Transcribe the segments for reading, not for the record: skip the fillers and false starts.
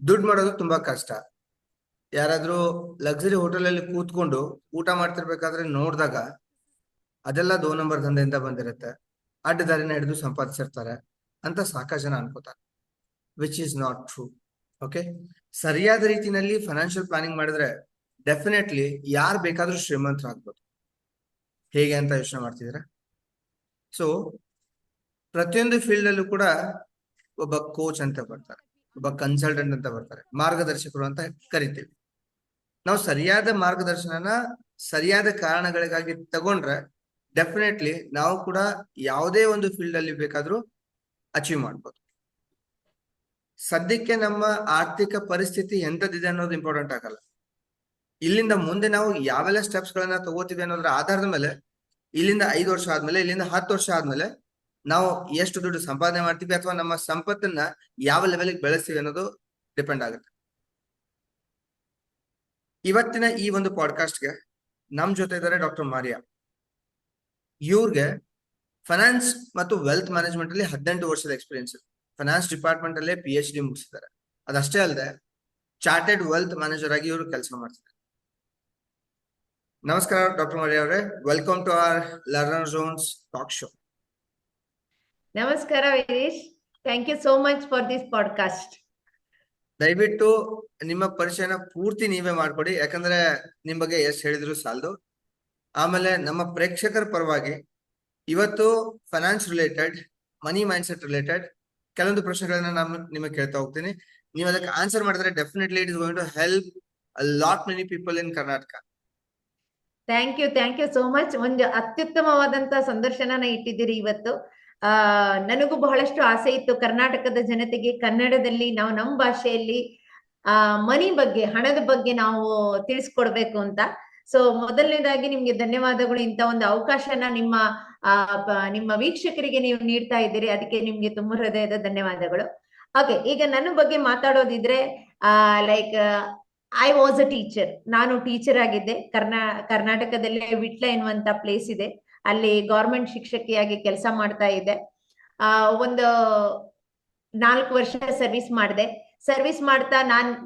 ದುಡ್ಡು ಮಾಡೋದು ತುಂಬಾ ಕಷ್ಟ. ಯಾರಾದ್ರೂ ಲಕ್ಸುರಿ ಹೋಟೆಲ್ ಅಲ್ಲಿ ಕೂತ್ಕೊಂಡು ಊಟ ಮಾಡ್ತಿರ್ಬೇಕಾದ್ರೆ ನೋಡಿದಾಗ ಅದೆಲ್ಲ 2 ನಂಬರ್ ದಂಧೆಯಿಂದ ಬಂದಿರುತ್ತೆ, ಅಡ್ಡ ದಾರಿನ ಹಿಡಿದು ಸಂಪಾದಿಸಿರ್ತಾರೆ ಅಂತ ಸಾಕಷ್ಟು ಜನ ಅನ್ಕೋತಾರೆ, which is not true. Okay, ಸರಿಯಾದ ರೀತಿನಲ್ಲಿ ಫೈನಾನ್ಷಿಯಲ್ ಪ್ಲಾನಿಂಗ್ ಮಾಡಿದ್ರೆ ಡೆಫಿನೆಟ್ಲಿ ಯಾರು ಬೇಕಾದ್ರೂ ಶ್ರೀಮಂತರಾಗ್ಬೋದು. ಹೇಗೆ ಅಂತ ಯೋಚನೆ ಮಾಡ್ತಿದ್ದೀರಾ? ಸೊ ಪ್ರತಿಯೊಂದು ಫೀಲ್ಡ್ ಅಲ್ಲೂ ಕೂಡ ಒಬ್ಬ ಕೋಚ್ ಅಂತ ಬರ್ತಾರೆ, ಒಬ್ಬ ಕನ್ಸಲ್ಟೆಂಟ್ ಅಂತ ಬರ್ತಾರೆ, ಮಾರ್ಗದರ್ಶಕರು ಅಂತ ಕರಿತೀವಿ. ನಾವು ಸರಿಯಾದ ಮಾರ್ಗದರ್ಶನನ ಸರಿಯಾದ ಕಾರಣಗಳಿಗಾಗಿ ತಗೊಂಡ್ರೆ ಡೆಫಿನೆಟ್ಲಿ ನಾವು ಕೂಡ ಯಾವುದೇ ಒಂದು ಫೀಲ್ಡ್ ಅಲ್ಲಿ ಬೇಕಾದ್ರೂ ಅಚೀವ್ ಮಾಡ್ಬೋದು. ಸದ್ಯಕ್ಕೆ ನಮ್ಮ ಆರ್ಥಿಕ ಪರಿಸ್ಥಿತಿ ಎಂತದಿದೆ ಅನ್ನೋದು ಇಂಪಾರ್ಟೆಂಟ್ ಆಗಲ್ಲ. ಇಲ್ಲಿಂದ ಮುಂದೆ ನಾವು ಯಾವೆಲ್ಲ ಸ್ಟೆಪ್ಸ್ ಗಳನ್ನ ತಗೋತೀವಿ ಅನ್ನೋದ್ರ ಆಧಾರದ ಮೇಲೆ ಇಲ್ಲಿಂದ 5 ವರ್ಷ ಆದ್ಮೇಲೆ, ಇಲ್ಲಿಂದ 10 ವರ್ಷ ಆದ್ಮೇಲೆ ನಾವು ಎಷ್ಟು ದುಡ್ಡು ಸಂಪಾದನೆ ಮಾಡ್ತೀವಿ ಅಥವಾ ನಮ್ಮ ಸಂಪತ್ತನ್ನ ಯಾವ ಲೆವೆಲ್ಗೆ ಬೆಳೆಸ್ತೀವಿ ಅನ್ನೋದು ಡಿಪೆಂಡ್ ಆಗುತ್ತೆ. ಇವತ್ತಿನ ಈ ಒಂದು ಪಾಡ್ಕಾಸ್ಟ್ಗೆ ನಮ್ ಜೊತೆ ಇದ್ದಾರೆ ಡಾಕ್ಟರ್ ಮಾರಿಯಾ. ಇವ್ರಿಗೆ ಫೈನಾನ್ಸ್ ಮತ್ತು ವೆಲ್ತ್ ಮ್ಯಾನೇಜ್ಮೆಂಟ್ ಅಲ್ಲಿ 18 ವರ್ಷದ ಎಕ್ಸ್ಪೀರಿಯನ್ಸ್. ಫೈನಾನ್ಸ್ ಡಿಪಾರ್ಟ್ಮೆಂಟ್ ಅಲ್ಲೇ PhD ಮುಗಿಸಿದ್ದಾರೆ. ಅದಷ್ಟೇ ಅಲ್ಲದೆ ಚಾರ್ಟೆಡ್ ವೆಲ್ತ್ ಮ್ಯಾನೇಜರ್ ಆಗಿ ಇವರು ಕೆಲಸ ಮಾಡ್ತಿದ್ದಾರೆ. ನಮಸ್ಕಾರ ಡಾಕ್ಟರ್ ಮಾರಿಯಾ ಅವರೇ, welcome to our learner zones talk show. ನಮಸ್ಕಾರ Veeresh, thank you so much for this podcast. ದಯವಿಟ್ಟು ನಿಮ್ಮ ಪರಿಚಯನ ಪೂರ್ತಿ ನೀವೇ ಮಾಡ್ಕೊಡಿ, ಯಾಕಂದ್ರೆ ನಿಮ್ ಬಗ್ಗೆ ಎಷ್ಟು ಹೇಳಿದ್ರು ಸಾಲದು. ಆಮೇಲೆ ನಮ್ಮ ಪ್ರೇಕ್ಷಕರ ಪರವಾಗಿ ಇವತ್ತು ಫೈನಾನ್ಸ್ ರಿಲೇಟೆಡ್, ಮನಿ ಮೈಂಡ್ಸೆಟ್ ರಿಲೇಟೆಡ್ ಕೆಲವೊಂದು ಪ್ರಶ್ನೆಗಳನ್ನ ನಾನು ನಿಮಗೆ ಕೇಳ್ತಾ ಹೋಗ್ತೀನಿ. ನೀವು ಅದಕ್ಕೆ ಆನ್ಸರ್ ಮಾಡಿದ್ರೆ definitely it is going to help a lot many people in Karnataka. Thank you so much. ಒಂದು ಅತ್ಯುತ್ತಮವಾದಂತ ಸಂದರ್ಶನನ ಇಟ್ಟಿದ್ದೀರಿ ಇವತ್ತು. ನನಗೂ ಬಹಳಷ್ಟು ಆಸೆ ಇತ್ತು ಕರ್ನಾಟಕದ ಜನತೆಗೆ ಕನ್ನಡದಲ್ಲಿ ನಾವು ನಮ್ಮ ಭಾಷೆಯಲ್ಲಿ ಮನಿ ಬಗ್ಗೆ, ಹಣದ ಬಗ್ಗೆ ನಾವು ತಿಳಿಸ್ಕೊಡ್ಬೇಕು ಅಂತ. ಸೊ ಮೊದಲನೇದಾಗಿ ನಿಮ್ಗೆ ಧನ್ಯವಾದಗಳು. ಇಂತ ಒಂದು ಅವಕಾಶನ ನಿಮ್ಮ ವೀಕ್ಷಕರಿಗೆ ನೀವು ನೀಡ್ತಾ ಇದ್ದೀರಿ, ಅದಕ್ಕೆ ನಿಮ್ಗೆ ತುಂಬಾ ಹೃದಯದ ಧನ್ಯವಾದಗಳು. ಓಕೆ, ಈಗ ನನ್ನ ಬಗ್ಗೆ ಮಾತಾಡೋದಿದ್ರೆ like I was a teacher. ನಾನು ಟೀಚರ್ ಆಗಿದ್ದೆ. ಕರ್ನಾಟಕದಲ್ಲಿ ವಿಟ್ಲ ಎನ್ನುವಂತ ಪ್ಲೇಸ್ ಇದೆ, ಅಲ್ಲಿ ಗೌರ್ಮೆಂಟ್ ಶಿಕ್ಷಕಿಯಾಗಿ ಕೆಲಸ ಮಾಡ್ತಾ ಇದ್ದೆ. ಒಂದು 4 ವರ್ಷ ಸರ್ವಿಸ್ ಮಾಡ್ತಾ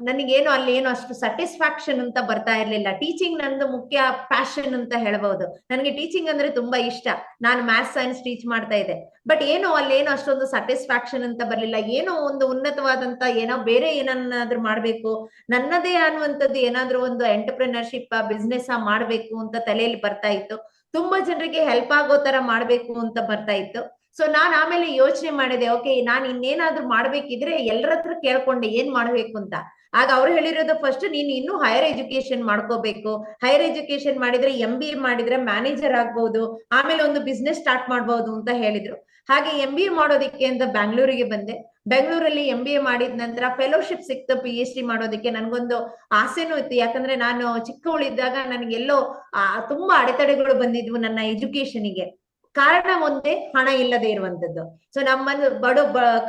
ನನಗೇನು ಅಲ್ಲಿ ಏನು ಅಷ್ಟು ಸ್ಯಾಟಿಸ್ಫ್ಯಾಕ್ಷನ್ ಅಂತ ಬರ್ತಾ ಇರ್ಲಿಲ್ಲ. ಟೀಚಿಂಗ್ ನಂದು ಮುಖ್ಯ ಪ್ಯಾಷನ್ ಅಂತ ಹೇಳ್ಬಹುದು. ನನಗೆ ಟೀಚಿಂಗ್ ಅಂದ್ರೆ ತುಂಬಾ ಇಷ್ಟ. ನಾನು ಮ್ಯಾಥ್ಸ್ ಸೈನ್ಸ್ ಟೀಚ್ ಮಾಡ್ತಾ ಇದ್ದೆ. ಬಟ್ ಏನೋ ಅಲ್ಲಿ ಏನೋ ಅಷ್ಟೊಂದು ಸ್ಯಾಟಿಸ್ಫ್ಯಾಕ್ಷನ್ ಅಂತ ಬರ್ಲಿಲ್ಲ. ಏನೋ ಒಂದು ಉನ್ನತವಾದಂತ ಏನೋ ಬೇರೆ ಏನನ್ನಾದ್ರೂ ಮಾಡ್ಬೇಕು, ನನ್ನದೇ ಅನ್ನುವಂಥದ್ದು ಏನಾದ್ರೂ ಒಂದು ಎಂಟರ್ಪ್ರಿನರ್ಶಿಪ್ ಬಿಸ್ನೆಸ್ ಮಾಡ್ಬೇಕು ಅಂತ ತಲೆಯಲ್ಲಿ ಬರ್ತಾ ಇತ್ತು. ತುಂಬಾ ಜನರಿಗೆ ಹೆಲ್ಪ್ ಆಗೋ ತರ ಮಾಡ್ಬೇಕು ಅಂತ ಬರ್ತಾ ಇತ್ತು. ಸೊ ನಾನ್ ಆಮೇಲೆ ಯೋಚನೆ ಮಾಡಿದೆ, ಓಕೆ ನಾನು ಇನ್ನೇನಾದ್ರೂ ಮಾಡ್ಬೇಕಿದ್ರೆ ಎಲ್ಲರ ಹತ್ರ ಕೇಳ್ಕೊಂಡೆ ಏನ್ ಮಾಡ್ಬೇಕು ಅಂತ. ಆಗ ಅವ್ರು ಹೇಳಿರೋದು, ಫಸ್ಟ್ ನೀನ್ ಇನ್ನು ಹೈಯರ್ ಎಜುಕೇಶನ್ ಮಾಡ್ಕೋಬೇಕು. ಹೈಯರ್ ಎಜುಕೇಶನ್ ಮಾಡಿದ್ರೆ MBA ಮಾಡಿದ್ರೆ ಮ್ಯಾನೇಜರ್ ಆಗ್ಬಹುದು, ಆಮೇಲೆ ಒಂದು ಬಿಸ್ನೆಸ್ ಸ್ಟಾರ್ಟ್ ಮಾಡ್ಬಹುದು ಅಂತ ಹೇಳಿದ್ರು. ಹಾಗೆ MBA ಮಾಡೋದಿಕ್ಕೆ ಅಂತ ಬ್ಯಾಂಗ್ಳೂರಿಗೆ ಬಂದೆ. ಬೆಂಗಳೂರಲ್ಲಿ MBA ಮಾಡಿದ ನಂತರ ಫೆಲೋಶಿಪ್ ಸಿಕ್ತು PhD ಮಾಡೋದಕ್ಕೆ. ನನ್ಗೊಂದು ಆಸೆನೂ ಇತ್ತು, ಯಾಕಂದ್ರೆ ನಾನು ಚಿಕ್ಕವಳಿದ್ದಾಗ ನನಗೆಲ್ಲೋ ತುಂಬಾ ಅಡೆತಡೆಗಳು ಬಂದಿದ್ವು ನನ್ನ ಎಜುಕೇಶನ್ಗೆ. ಕಾರಣ ಒಂದೇ, ಹಣ ಇಲ್ಲದೆ ಇರುವಂತದ್ದು. ಸೊ ನಮ್ಮನ್ನು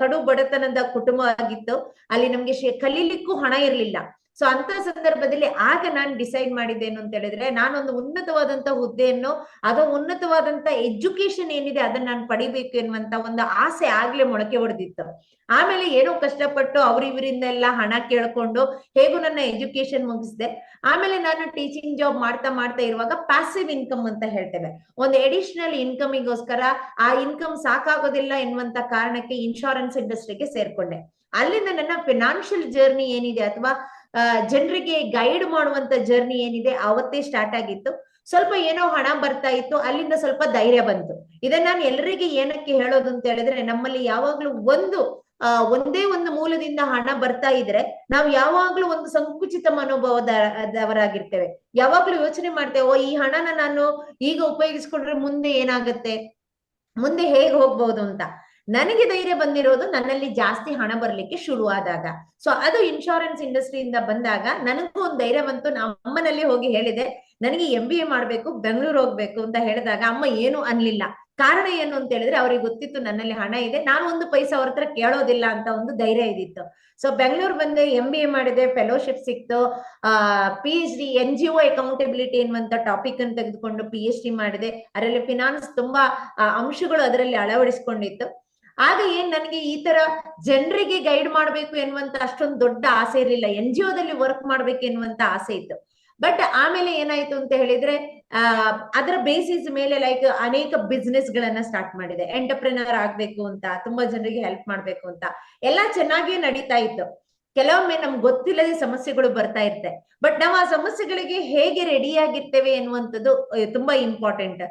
ಕಡು ಬಡತನದ ಕುಟುಂಬ ಆಗಿತ್ತು. ಅಲ್ಲಿ ನಮ್ಗೆ ಕಲೀಲಿಕ್ಕೂ ಹಣ ಇರ್ಲಿಲ್ಲ. ಸೊ ಅಂತ ಸಂದರ್ಭದಲ್ಲಿ ಆಗ ನಾನು ಡಿಸೈಡ್ ಮಾಡಿದ್ದೇನು ಅಂತ ಹೇಳಿದ್ರೆ, ನಾನೊಂದು ಉನ್ನತವಾದಂತ ಹುದ್ದೆಯನ್ನು, ಅದು ಉನ್ನತವಾದಂತ ಎಜುಕೇಶನ್ ಏನಿದೆ ಅದನ್ನ ನಾನು ಪಡಿಬೇಕು ಎನ್ನುವಂತ ಒಂದು ಆಸೆ ಆಗ್ಲೇ ಮೊಳಕೆ ಹೊಡೆದಿತ್ತು. ಆಮೇಲೆ ಏನೋ ಕಷ್ಟಪಟ್ಟು ಇವರಿಂದೆಲ್ಲ ಹಣ ಕೇಳ್ಕೊಂಡು ಹೇಗೂ ನನ್ನ ಎಜುಕೇಶನ್ ಮುಗಿಸಿದೆ. ಆಮೇಲೆ ನಾನು ಟೀಚಿಂಗ್ ಜಾಬ್ ಮಾಡ್ತಾ ಇರುವಾಗ ಪ್ಯಾಸಿವ್ ಇನ್ಕಮ್ ಅಂತ ಹೇಳ್ತೇವೆ, ಒಂದು ಎಡಿಷನಲ್ ಇನ್ಕಮಿಗೋಸ್ಕರ ಆ ಇನ್ಕಮ್ ಸಾಕಾಗೋದಿಲ್ಲ ಎನ್ನುವಂತ ಕಾರಣಕ್ಕೆ ಇನ್ಶೂರೆನ್ಸ್ ಇಂಡಸ್ಟ್ರಿಗೆ ಸೇರ್ಕೊಂಡೆ. ಅಲ್ಲಿಂದ ನನ್ನ ಫಿನಾನ್ಷಿಯಲ್ ಜರ್ನಿ ಏನಿದೆ ಅಥವಾ ಜನರಿಗೆ ಗೈಡ್ ಮಾಡುವಂತ ಜರ್ನಿ ಏನಿದೆ ಅವತ್ತೇ ಸ್ಟಾರ್ಟ್ ಆಗಿತ್ತು. ಸ್ವಲ್ಪ ಏನೋ ಹಣ ಬರ್ತಾ ಇತ್ತು, ಅಲ್ಲಿಂದ ಸ್ವಲ್ಪ ಧೈರ್ಯ ಬಂತು. ಇದನ್ನ ನಾನು ಎಲ್ಲರಿಗೆ ಏನಕ್ಕೆ ಹೇಳೋದು ಅಂತ ಹೇಳಿದ್ರೆ, ನಮ್ಮಲ್ಲಿ ಯಾವಾಗ್ಲೂ ಒಂದೇ ಒಂದು ಮೂಲದಿಂದ ಹಣ ಬರ್ತಾ ಇದ್ರೆ ನಾವು ಯಾವಾಗ್ಲೂ ಒಂದು ಸಂಕುಚಿತ ಮನೋಭಾವದವರಾಗಿರ್ತೇವೆ. ಯಾವಾಗ್ಲೂ ಯೋಚನೆ ಮಾಡ್ತೇವೆ, ಈ ಹಣನ ನಾನು ಈಗ ಉಪಯೋಗಿಸ್ಕೊಂಡ್ರೆ ಮುಂದೆ ಏನಾಗುತ್ತೆ, ಮುಂದೆ ಹೇಗೆ ಹೋಗ್ಬಹುದು ಅಂತ. ನನಗೆ ಧೈರ್ಯ ಬಂದಿರೋದು ನನ್ನಲ್ಲಿ ಜಾಸ್ತಿ ಹಣ ಬರ್ಲಿಕ್ಕೆ ಶುರು ಆದಾಗ. ಸೊ ಅದು ಇನ್ಶೂರೆನ್ಸ್ ಇಂಡಸ್ಟ್ರಿಯಿಂದ ಬಂದಾಗ ನನಗೂ ಒಂದು ಧೈರ್ಯ ಬಂತು. ನಮ್ಮ ಅಮ್ಮನಲ್ಲಿ ಹೋಗಿ ಹೇಳಿದೆ, ನನಗೆ MBA ಮಾಡ್ಬೇಕು, ಬೆಂಗಳೂರು ಹೋಗ್ಬೇಕು ಅಂತ ಹೇಳಿದಾಗ ಅಮ್ಮ ಏನು ಅನ್ಲಿಲ್ಲ. ಕಾರಣ ಏನು ಅಂತ ಹೇಳಿದ್ರೆ, ಅವ್ರಿಗೆ ಗೊತ್ತಿತ್ತು ನನ್ನಲ್ಲಿ ಹಣ ಇದೆ, ನಾನು ಒಂದು ಪೈಸಾ ಅವ್ರ ಹತ್ರ ಕೇಳೋದಿಲ್ಲ ಅಂತ ಒಂದು ಧೈರ್ಯ ಇದಿತ್ತು. ಸೊ ಬೆಂಗಳೂರು ಬಂದೆ, MBA ಮಾಡಿದೆ, ಫೆಲೋಶಿಪ್ ಸಿಕ್ತು, PhD NGO ಅಕೌಂಟಬಿಲಿಟಿ ಎನ್ನುವಂತ ಟಾಪಿಕ್ ಅನ್ನು ತೆಗೆದುಕೊಂಡು PhD ಮಾಡಿದೆ. ಅದರಲ್ಲಿ ಫಿನಾನ್ಸ್ ತುಂಬಾ ಅಂಶಗಳು ಅದರಲ್ಲಿ ಅಳವಡಿಸ್ಕೊಂಡಿತ್ತು. ಆಗ ಏನ್ ನನಗೆ ಈ ತರ ಜನರಿಗೆ ಗೈಡ್ ಮಾಡ್ಬೇಕು ಎನ್ನುವಂತ ಅಷ್ಟೊಂದು ದೊಡ್ಡ ಆಸೆ ಇರಲಿಲ್ಲ. NGO ದಲ್ಲಿ ವರ್ಕ್ ಮಾಡ್ಬೇಕು ಎನ್ನುವಂತ ಆಸೆ ಇತ್ತು. ಬಟ್ ಆಮೇಲೆ ಏನಾಯ್ತು ಅಂತ ಹೇಳಿದ್ರೆ ಅದರ ಬೇಸಿಸ್ ಮೇಲೆ ಲೈಕ್ ಅನೇಕ ಬಿಸ್ನೆಸ್ ಗಳನ್ನ ಸ್ಟಾರ್ಟ್ ಮಾಡಿದೆ. ಎಂಟರ್ಪ್ರಿನರ್ ಆಗ್ಬೇಕು ಅಂತ, ತುಂಬಾ ಜನರಿಗೆ ಹೆಲ್ಪ್ ಮಾಡ್ಬೇಕು ಅಂತ ಎಲ್ಲ ಚೆನ್ನಾಗಿ ನಡೀತಾ ಇತ್ತು. ಕೆಲವೊಮ್ಮೆ ನಮ್ಗೆ ಗೊತ್ತಿಲ್ಲದೆ ಸಮಸ್ಯೆಗಳು ಬರ್ತಾ ಇರುತ್ತೆ. ಬಟ್ ನಾವು ಆ ಸಮಸ್ಯೆಗಳಿಗೆ ಹೇಗೆ ರೆಡಿ ಆಗಿರ್ತೇವೆ ಎನ್ನುವಂಥದ್ದು ತುಂಬಾ ಇಂಪಾರ್ಟೆಂಟ್.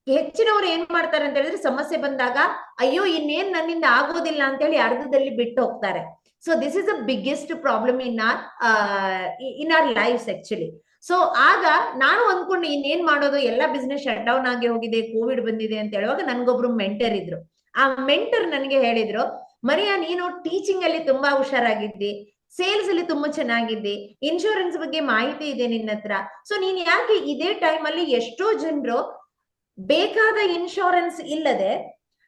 ಹೆಚ್ಚಿನವ್ರು ಏನ್ ಮಾಡ್ತಾರೆ ಅಂತ ಹೇಳಿದ್ರೆ ಸಮಸ್ಯೆ ಬಂದಾಗ ಅಯ್ಯೋ ಇನ್ನೇನ್ ನನ್ನಿಂದ ಆಗೋದಿಲ್ಲ ಅಂತ ಹೇಳಿ ಅರ್ಧದಲ್ಲಿ ಬಿಟ್ಟು ಹೋಗ್ತಾರೆ. So this is the biggest problem in our lifes actually. So ಆಗ ನಾನು ಅನ್ಕೊಂಡು ಇನ್ನೇನ್ ಮಾಡೋದು, ಎಲ್ಲಾ ಬಿಸ್ನೆಸ್ ಶಟ್ ಡೌನ್ ಆಗಿ ಹೋಗಿದೆ, ಕೋವಿಡ್ ಬಂದಿದೆ ಅಂತ ಹೇಳುವಾಗ ನನ್ಗೊಬ್ರು ಮೆಂಟರ್ ಇದ್ರು. ಆ ಮೆಂಟರ್ ನನಗೆ ಹೇಳಿದ್ರು, ಮರಿಯಾ ನೀನು ಟೀಚಿಂಗ್ ಅಲ್ಲಿ ತುಂಬಾ ಹುಷಾರಾಗಿದ್ದಿ, ಸೇಲ್ಸ್ ಅಲ್ಲಿ ತುಂಬಾ ಚೆನ್ನಾಗಿದ್ದಿ, ಇನ್ಶೂರೆನ್ಸ್ ಬಗ್ಗೆ ಮಾಹಿತಿ ಇದೆ ನಿನ್ನ ಹತ್ರ. ಸೊ ನೀನ್ ಯಾಕೆ ಇದೇ ಟೈಮ್ ಅಲ್ಲಿ ಎಷ್ಟೋ ಜನರು ಬೇಕಾದ ಇನ್ಶೂರೆನ್ಸ್ ಇಲ್ಲದೆ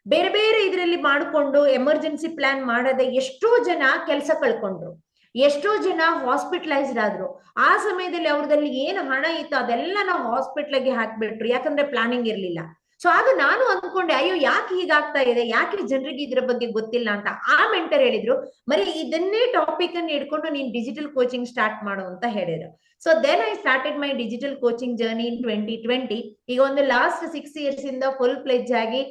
ಬೇರೆ ಬೇರೆ ಇದರಲ್ಲಿ ಮಾಡಿಕೊಂಡು ಎಮರ್ಜೆನ್ಸಿ ಪ್ಲಾನ್ ಮಾಡದೆ ಎಷ್ಟೋ ಜನ ಕೆಲಸ ಕಳ್ಕೊಂಡ್ರು, ಎಷ್ಟೋ ಜನ ಹಾಸ್ಪಿಟಲೈಸ್ಡ್ ಆದ್ರು. ಆ ಸಮಯದಲ್ಲಿ ಅವ್ರದಲ್ಲಿ ಏನು ಹಣ ಇತ್ತು ಅದೆಲ್ಲ ನಾವು ಹಾಸ್ಪಿಟ್ಲಿಗೆ ಹಾಕ್ಬಿಟ್ರು, ಯಾಕಂದ್ರೆ ಪ್ಲಾನಿಂಗ್ ಇರ್ಲಿಲ್ಲ. ಸೊ ಆಗ ನಾನು ಅಂದ್ಕೊಂಡೆ ಅಯ್ಯೋ ಯಾಕೆ ಹೀಗಾಗ್ತಾ ಇದೆ, ಯಾಕೆ ಜನರಿಗೆ ಇದ್ರ ಬಗ್ಗೆ ಗೊತ್ತಿಲ್ಲ ಅಂತ. ಆ ಮೆಂಟರ್ ಹೇಳಿದ್ರು, ಮರಿ ಇದನ್ನೇ ಟಾಪಿಕ್ ಅನ್ನು ಇಟ್ಕೊಂಡು ನೀನ್ ಡಿಜಿಟಲ್ ಕೋಚಿಂಗ್ ಸ್ಟಾರ್ಟ್ ಮಾಡು ಅಂತ ಹೇಳಿದ್ರು. So then I started my digital coaching journey in 2020. ಈಗ ಒಂದು ಲಾಸ್ಟ್ 6 years ಇಂದ ಫುಲ್ ಪ್ಲೆಜ್ ಆಗಿ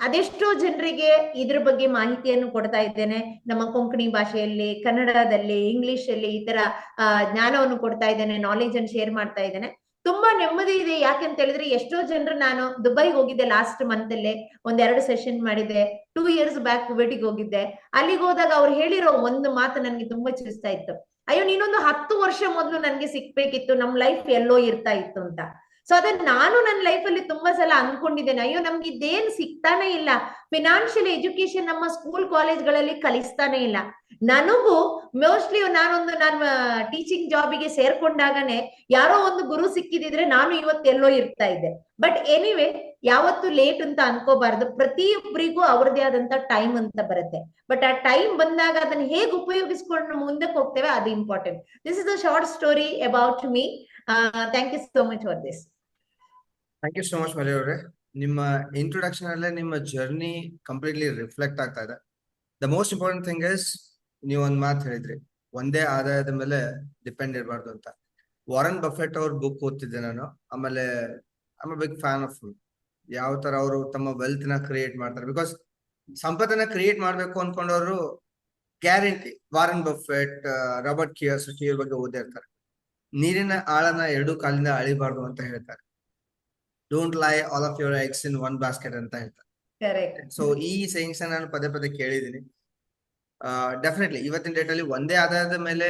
ಅದೆಷ್ಟೋ ಜನರಿಗೆ ಇದ್ರ ಬಗ್ಗೆ ಮಾಹಿತಿಯನ್ನು ಕೊಡ್ತಾ ಇದ್ದೇನೆ. ನಮ್ಮ ಕೊಂಕಣಿ ಭಾಷೆಯಲ್ಲಿ, ಕನ್ನಡದಲ್ಲಿ, ಇಂಗ್ಲಿಷ್ ಅಲ್ಲಿ ಈ ತರ ಜ್ಞಾನವನ್ನು ಕೊಡ್ತಾ ಇದ್ದೇನೆ, ನಾಲೆಜ್ ಅನ್ನು ಶೇರ್ ಮಾಡ್ತಾ ಇದ್ದೇನೆ. ತುಂಬಾ ನೆಮ್ಮದಿ ಇದೆ. ಯಾಕೆಂತ ಹೇಳಿದ್ರೆ ಎಷ್ಟೋ ಜನರು, ನಾನು ದುಬೈಗೆ ಹೋಗಿದ್ದೆ ಲಾಸ್ಟ್ ಮಂತ್ ಅಲ್ಲೇ, 1-2 ಸೆಷನ್ ಮಾಡಿದೆ. 2 years ಬ್ಯಾಕ್ ಕುವೈಟಿಗೆ ಹೋಗಿದ್ದೆ. ಅಲ್ಲಿಗೆ ಹೋದಾಗ ಅವ್ರು ಹೇಳಿರೋ ಒಂದು ಮಾತು ನನ್ಗೆ ತುಂಬಾ ಚಿರಿಸ್ತಾ ಇತ್ತು. ಅಯ್ಯೋ ನೀನೊಂದು 10 ವರ್ಷ ಮೊದಲು ನನ್ಗೆ ಸಿಕ್ಬೇಕಿತ್ತು, ನಮ್ ಲೈಫ್ ಎಲ್ಲೋ ಇರ್ತಾ ಇತ್ತು ಅಂತ. ಸೊ ಅದನ್ನ ನಾನು ನನ್ನ ಲೈಫ್ ಅಲ್ಲಿ ತುಂಬಾ ಸಲ ಅನ್ಕೊಂಡಿದ್ದೇನೆ, ಅಯ್ಯೋ ನಮ್ಗೆ ಇದೇನ್ ಸಿಗ್ತಾನೆ ಇಲ್ಲ, ಫಿನಾನ್ಷಿಯಲ್ ಎಜುಕೇಶನ್ ನಮ್ಮ ಸ್ಕೂಲ್ ಕಾಲೇಜ್ಗಳಲ್ಲಿ ಕಲಿಸ್ತಾನೆ ಇಲ್ಲ. ನನಗೂ ಮೋಸ್ಟ್ಲಿ ನಾನು ಟೀಚಿಂಗ್ ಜಾಬಿಗೆ ಸೇರ್ಕೊಂಡಾಗನೆ ಯಾರೋ ಒಂದು ಗುರು ಸಿಕ್ಕಿದಿದ್ರೆ ನಾನು ಇವತ್ತೆಲ್ಲೋ ಇರ್ತಾ ಇದ್ದೆ. ಬಟ್ ಎನಿವೆ, ಯಾವತ್ತು ಲೇಟ್ ಅಂತ ಅನ್ಕೋಬಾರ್ದು. ಪ್ರತಿಯೊಬ್ಬರಿಗೂ ಅವ್ರದೇ ಆದಂತ ಟೈಮ್ ಅಂತ ಬರುತ್ತೆ. ಬಟ್ ಆ ಟೈಮ್ ಬಂದಾಗ ಅದನ್ನ ಹೇಗೆ ಉಪಯೋಗಿಸ್ಕೊಂಡು ಮುಂದಕ್ಕೆ ಹೋಗ್ತೇವೆ, ಅದು important. This is a short story about me. Thank you so much for this. Thank you so much Mari ಅವರೇ. ನಿಮ್ಮ ಇಂಟ್ರೊಡಕ್ಷನ್ ಅಲ್ಲೇ ನಿಮ್ಮ ಜರ್ನಿ ಕಂಪ್ಲೀಟ್ಲಿ ರಿಫ್ಲೆಕ್ಟ್ ಆಗ್ತಾ ಇದೆ. The most important thing is, ನೀವು ಒಂದ್ ಮಾತು ಹೇಳಿದ್ರಿ, ಒಂದೇ ಆದಾಯದ ಮೇಲೆ ಡಿಪೆಂಡ್ ಇರಬಾರ್ದು ಅಂತ. ವಾರನ್ ಬಫೆಟ್ ಅವ್ರ ಬುಕ್ ಓದ್ತಿದ್ದೆ ನಾನು. ಆಮೇಲೆ I am big fan of ಯಾವ ತರ ಅವರು ತಮ್ಮ ವೆಲ್ತ್ ನ ಕ್ರಿಯೇಟ್ ಮಾಡ್ತಾರೆ. ಬಿಕಾಸ್ ಸಂಪತ್ತನ್ನ ಕ್ರಿಯೇಟ್ ಮಾಡ್ಬೇಕು ಅನ್ಕೊಂಡವರು ಗ್ಯಾರಂಟಿ ವಾರನ್ ಬಫೆಟ್, ರಾಬರ್ಟ್ ಕಿಯೋಸಕಿ ಇವ್ರ ಬಗ್ಗೆ ಓದಿರ್ತಾರೆ. ನೀರಿನ ಆಳನ 2 ಕಾಲಿಂದ ಅಳಿಬಾರ್ದು ಅಂತ ಹೇಳ್ತಾರೆ. ಡೋಂಟ್ ಲೈ all of your eggs in one basket ಅಂತ ಹೇಳ್ತಾರೆ. ಕರೆಕ್ಟ್. ಸೊ ಈ ಸೇಯಿಂಗ್ಸ್ ನಾನು ಪದೇ ಪದೇ ಕೇಳಿದ್ದೀನಿ. ಡೆಫಿನೆಟ್ಲಿ ಇವತ್ತಿನ ಡೇಟ್ ಅಲ್ಲಿ ಒಂದೇ ಆದಾಯದ ಮೇಲೆ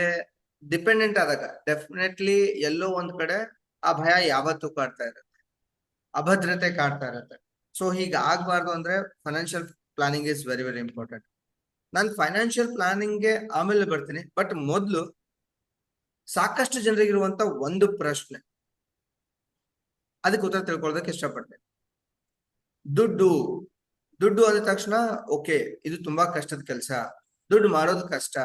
ಡಿಪೆಂಡೆಂಟ್ ಆದಾಗ ಡೆಫಿನೆಟ್ಲಿ ಎಲ್ಲೋ ಒಂದ್ ಕಡೆ ಆ ಭಯ ಯಾವತ್ತೂ ಕಾಡ್ತಾ ಇರುತ್ತೆ, ಅಭದ್ರತೆ ಕಾಡ್ತಾ ಇರುತ್ತೆ. ಸೊ ಹೀಗೆ ಆಗ್ಬಾರ್ದು ಅಂದ್ರೆ financial planning is very very important. ನಾನು ಫೈನಾನ್ಷಿಯಲ್ ಪ್ಲಾನಿಂಗ್ಗೆ ಆಮೇಲೆ ಬರ್ತೀನಿ. ಬಟ್ ಮೊದಲು ಸಾಕಷ್ಟು ಜನರಿಗಿರುವಂತ ಒಂದು ಪ್ರಶ್ನೆ, ಅದಕ್ಕೆ ಉತ್ತರ ತಿಳ್ಕೊಳ್ಳೋದಕ್ಕೆ ಇಷ್ಟಪಡ್ತೇನೆ. ದುಡ್ಡು ದುಡ್ಡು ಅಂದ ತಕ್ಷಣ ಓಕೆ, ಇದು ತುಂಬಾ ಕಷ್ಟದ ಕೆಲಸ, ದುಡ್ಡು ಮಾಡೋದು ಕಷ್ಟ.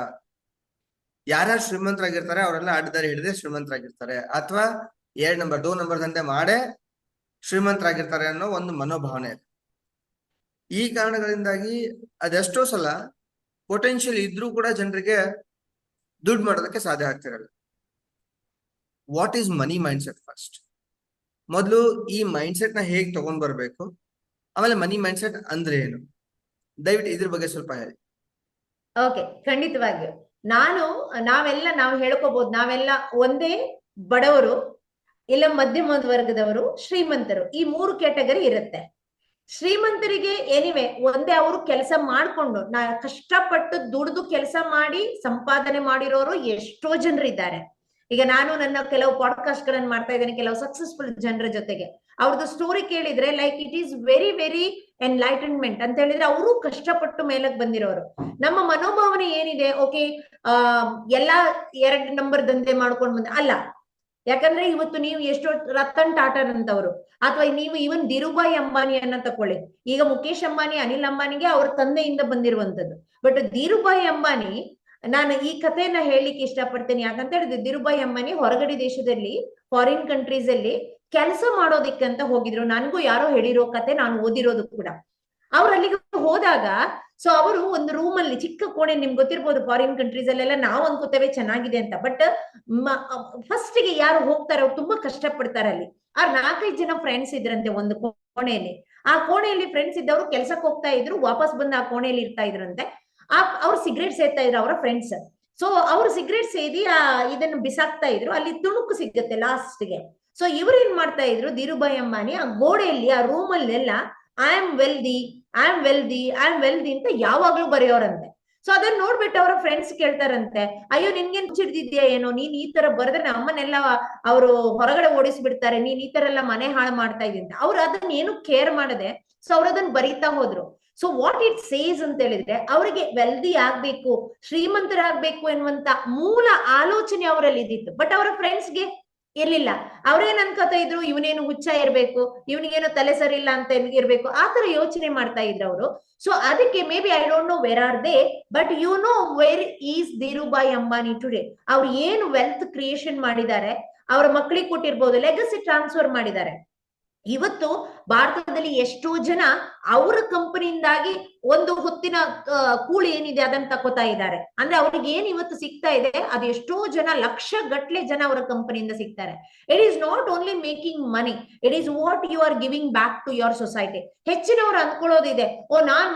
ಯಾರ್ಯಾರು ಶ್ರೀಮಂತರಾಗಿರ್ತಾರೆ ಅವರೆಲ್ಲ ಅಡ್ಡದಾರಿ ಹಿಡಿದೇ ಶ್ರೀಮಂತರಾಗಿರ್ತಾರೆ, ಅಥವಾ 2 ನಂಬರ್ 2 ನಂಬರ್ ದಂಧೆ ಮಾಡೇ ಶ್ರೀಮಂತರಾಗಿರ್ತಾರೆ ಅನ್ನೋ ಒಂದು ಮನೋಭಾವನೆ ಇದೆ. ಈ ಕಾರಣಗಳಿಂದಾಗಿ ಅದೆಷ್ಟೋ ಸಲ ಪೊಟೆನ್ಶಿಯಲ್ ಇದ್ರೂ ಕೂಡ ಜನರಿಗೆ ದುಡ್ಡು ಮಾಡೋದಕ್ಕೆ ಸಾಧ್ಯ ಆಗ್ತಿರಲ್ಲ. What is money mind set? First ಮೊದಲು ಈ ಮೈಂಡ್ ಸೆಟ್ ನ ಹೇಗೆ ತಗೊಂಡ್ ಬರ್ಬೇಕು, ಆಮೇಲೆ ಮನಿ ಮೈಂಡ್ ಸೆಟ್ ಅಂದ್ರೆ ಏನು, ದಯವಿಟ್ಟು ಇದ್ರ ಬಗ್ಗೆ ಸ್ವಲ್ಪ ಹೇಳಿ. ಓಕೆ, ಖಂಡಿತವಾಗಿಯೂ. ನಾವು ಹೇಳ್ಕೋಬಹುದು, ನಾವೆಲ್ಲ ಒಂದೇ ಬಡವರು, ಇಲ್ಲ ಮಧ್ಯಮ ವರ್ಗದವರು, ಶ್ರೀಮಂತರು, ಈ 3 ಕ್ಯಾಟಗರಿ ಇರುತ್ತೆ. ಶ್ರೀಮಂತರಿಗೆ ಎನಿವೆ ಒಂದೇ, ಅವರು ಕೆಲಸ ಮಾಡ್ಕೊಂಡು ಕಷ್ಟಪಟ್ಟು ದುಡಿದು ಕೆಲಸ ಮಾಡಿ ಸಂಪಾದನೆ ಮಾಡಿರೋರು ಎಷ್ಟೋ ಜನರು ಇದ್ದಾರೆ. ಈಗ ನಾನು ನನ್ನ ಕೆಲವು ಪಾಡ್ಕಾಸ್ಟ್ ಗಳನ್ನ ಮಾಡ್ತಾ ಇದ್ದೇನೆ ಕೆಲವು ಸಕ್ಸಸ್ಫುಲ್ ಜನರ ಜೊತೆಗೆ. ಅವ್ರದ್ದು ಸ್ಟೋರಿ ಕೇಳಿದ್ರೆ like it is very very enlightenment ಅಂತ ಹೇಳಿದ್ರೆ ಅವರು ಕಷ್ಟಪಟ್ಟು ಮೇಲಕ್ಕೆ ಬಂದಿರೋರು. ನಮ್ಮ ಮನೋಭಾವನೆ ಏನಿದೆ, ಓಕೆ ಎಲ್ಲಾ 2 ನಂಬರ್ ದಂಧೆ ಮಾಡ್ಕೊಂಡು ಬಂದ ಅಲ್ಲ. ಯಾಕಂದ್ರೆ ಇವತ್ತು ನೀವು ಎಷ್ಟೋ ರತನ್ ಟಾಟಾ ಅಂತವ್ರು, ಅಥವಾ ನೀವು ಇವನ್ ಧೀರುಭಾಯಿ ಅಂಬಾನಿಯನ್ನ ತಕೊಳ್ಳಿ. ಈಗ ಮುಖೇಶ್ ಅಂಬಾನಿ, ಅನಿಲ್ ಅಂಬಾನಿಗೆ ಅವ್ರ ತಂದೆಯಿಂದ ಬಂದಿರುವಂತದ್ದು. ಬಟ್ ಧೀರುಭಾಯಿ ಅಂಬಾನಿ, ನಾನು ಈ ಕಥೆಯನ್ನ ಹೇಳಲಿಕ್ಕೆ ಇಷ್ಟಪಡ್ತೇನೆ. ಯಾಕಂತ ಹೇಳಿದ್ರೆ ಧೀರುಭಾಯಿ ಅಂಬಾನಿ ಹೊರಗಡೆ ದೇಶದಲ್ಲಿ, ಫಾರಿನ್ ಕಂಟ್ರೀಸ್ ಅಲ್ಲಿ ಕೆಲಸ ಮಾಡೋದಿಕ್ಕಂತ ಹೋಗಿದ್ರು. ನನಗೂ ಯಾರೋ ಹೇಳಿರೋ ಕತೆ, ನಾನು ಓದಿರೋದು ಕೂಡ. ಅವ್ರು ಅಲ್ಲಿಗೆ ಹೋದಾಗ ಸೊ ಅವರು ಒಂದು ರೂಮ್ ಅಲ್ಲಿ ಚಿಕ್ಕ ಕೋಣೆ, ನಿಮ್ಗೆ ಗೊತ್ತಿರ್ಬೋದು ಫಾರಿನ್ ಕಂಟ್ರೀಸ್ ಅಲ್ಲೆಲ್ಲ ನಾವು ಅನ್ಕೋತೇವೆ ಚೆನ್ನಾಗಿದೆ ಅಂತ, ಬಟ್ ಫಸ್ಟ್ ಗೆ ಯಾರು ಹೋಗ್ತಾರೆ ಅವ್ರು ತುಂಬಾ ಕಷ್ಟ ಪಡ್ತಾರೆ ಅಲ್ಲಿ. ಆ 4-5 ಜನ ಫ್ರೆಂಡ್ಸ್ ಇದ್ರಂತೆ ಒಂದು ಕೋಣೆಯಲ್ಲಿ. ಆ ಕೋಣೆಯಲ್ಲಿ ಫ್ರೆಂಡ್ಸ್ ಇದ್ದವರು ಕೆಲ್ಸಕ್ಕೆ ಹೋಗ್ತಾ ಇದ್ರು, ವಾಪಸ್ ಬಂದು ಆ ಕೋಣೆಯಲ್ಲಿ ಇರ್ತಾ ಇದ್ರಂತೆ. ಅವ್ರು ಸಿಗರೇಟ್ ಸೇರ್ತಾ ಇದ್ರು ಅವರ ಫ್ರೆಂಡ್ಸ್. ಸೊ ಅವ್ರು ಸಿಗರೇಟ್ ಸೇದಿ ಇದನ್ನು ಬಿಸಾಕ್ತಾ ಇದ್ರು, ಅಲ್ಲಿ ತುಣುಕು ಸಿಗುತ್ತೆ ಲಾಸ್ಟ್ಗೆ. ಸೊ ಇವ್ರು ಏನ್ ಮಾಡ್ತಾ ಇದ್ರು, ಧೀರುಭಾಯಿ ಅಂಬಾನಿ ಆ ಗೋಡೆಯಲ್ಲಿ ಆ ರೂಮ್ ಅಲ್ಲೆಲ್ಲ I am wealthy, I am wealthy, I am wealthy ಅಂತ ಯಾವಾಗ್ಲೂ ಬರೆಯೋರಂತೆ. ಸೊ ಅದನ್ನ ನೋಡ್ಬಿಟ್ಟು ಅವರ ಫ್ರೆಂಡ್ಸ್ ಕೇಳ್ತಾರಂತೆ, ಅಯ್ಯೋ ನಿನ್ಗೇನ್ ಚಿಡ್ದಿದ್ಯಾ ಏನೋ, ನೀನ್ ಈ ತರ ಬರೆದ್ರೆ ನಮ್ಮನ್ನೆಲ್ಲ ಅವರು ಹೊರಗಡೆ ಓಡಿಸ್ಬಿಡ್ತಾರೆ, ನೀನ್ ಈ ತರ ಎಲ್ಲ ಮನೆ ಹಾಳು ಮಾಡ್ತಾ ಇದೀನಿ ಅಂತ. ಅವ್ರು ಅದನ್ನ ಏನು ಕೇರ್ ಮಾಡದೆ ಸೊ ಅವ್ರು ಅದನ್ನ ಬರೀತಾ ಹೋದ್ರು. ಸೊ ವಾಟ್ ಇಟ್ ಸೇಸ್ ಅಂತ ಹೇಳಿದ್ರೆ, ಅವರಿಗೆ ವೆಲ್ದಿ ಆಗ್ಬೇಕು, ಶ್ರೀಮಂತರಾಗ್ಬೇಕು ಎನ್ನುವಂತ ಮೂಲ ಆಲೋಚನೆ ಅವರಲ್ಲಿ ಇದ್ದಿತ್ತು. ಬಟ್ ಅವರ ಫ್ರೆಂಡ್ಸ್ಗೆ ಇರ್ಲಿಲ್ಲ. ಅವ್ರೇನ್ ಅನ್ಕೋತಾ ಇದ್ರು, ಇವನೇನು ಹುಚ್ಚ ಇರ್ಬೇಕು, ಇವನಿಗೇನೋ ತಲೆ ಸರಿ ಇಲ್ಲ ಅಂತ ಇರ್ಬೇಕು, ಆತರ ಯೋಚನೆ ಮಾಡ್ತಾ ಇದ್ರು ಅವರು. ಸೊ ಅದಕ್ಕೆ may be I don't know where are they, but you know where is Dhirubhai Ambani today. ಅವ್ರು ಏನು ವೆಲ್ತ್ ಕ್ರಿಯೇಷನ್ ಮಾಡಿದ್ದಾರೆ, ಅವರ ಮಕ್ಕಳಿಗೆ ಕೊಟ್ಟಿರ್ಬೋದು, ಲೆಗಸಿ ಟ್ರಾನ್ಸ್ಫರ್ ಮಾಡಿದ್ದಾರೆ. ಇವತ್ತು ಭಾರತದಲ್ಲಿ ಎಷ್ಟೋ ಜನ ಅವರ ಕಂಪನಿಯಿಂದಾಗಿ ಒಂದು ಹೊತ್ತಿನ ಕೂಲಿ ಏನಿದೆ ಅದನ್ನ ತಕೋತಾ ಇದ್ದಾರೆ. ಅಂದ್ರೆ ಅವ್ರಿಗೆ ಏನ್ ಇವತ್ತು ಸಿಗ್ತಾ ಇದೆ ಅದು ಎಷ್ಟೋ ಜನ, ಲಕ್ಷ ಗಟ್ಲೆ ಜನ ಅವರ ಕಂಪನಿಯಿಂದ ಸಿಗ್ತಾರೆ. It is not only making money, it is what you are giving back to your society. ಹೆಚ್ಚಿನವ್ರು ಅನ್ಕೊಳ್ಳೋದಿದೆ, ಓ ನಾನ್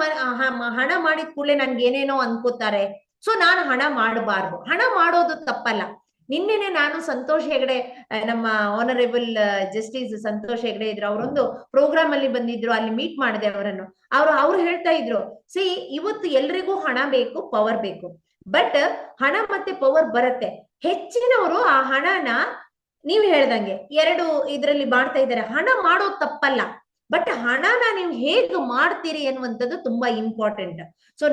ಹಣ ಮಾಡಿದ ಕೂಡಲೇ ನನ್ಗೆ ಏನೇನೋ ಅನ್ಕೋತಾರೆ, ಸೊ ನಾನು ಹಣ ಮಾಡಬಾರ್ದು. ಹಣ ಮಾಡೋದು ತಪ್ಪಲ್ಲ. ನಿನ್ನೆನೆ ನಾನು ಸಂತೋಷ್ ಹೆಗಡೆ, ನಮ್ಮ ಆನರೇಬಲ್ ಜಸ್ಟಿಸ್ ಸಂತೋಷ್ ಹೆಗಡೆ ಇದ್ರು, ಅವರೊಂದು ಪ್ರೋಗ್ರಾಮ್ ಅಲ್ಲಿ ಬಂದಿದ್ರು, ಅಲ್ಲಿ ಮೀಟ್ ಮಾಡಿದೆ ಅವರನ್ನು. ಅವ್ರು ಹೇಳ್ತಾ ಇದ್ರು, ಸಿ ಇವತ್ತು ಎಲ್ರಿಗೂ ಹಣ ಬೇಕು, ಪವರ್ ಬೇಕು, ಬಟ್ ಹಣ ಮತ್ತೆ ಪವರ್ ಬರುತ್ತೆ. ಹೆಚ್ಚಿನವರು ಆ ಹಣನ ನೀವ್ ಹೇಳ್ದಂಗೆ ಎರಡು ಇದ್ರಲ್ಲಿ ಮಾಡ್ತಾ ಇದ್ದಾರೆ. ಹಣ ಮಾಡೋದು ತಪ್ಪಲ್ಲ, ಬಟ್ ಹಣನ ನೀವು ಹೇಗ್ ಮಾಡ್ತೀರಿ ಅನ್ನುವಂಥದ್ದು ತುಂಬಾ ಇಂಪಾರ್ಟೆಂಟ್. ಸೊ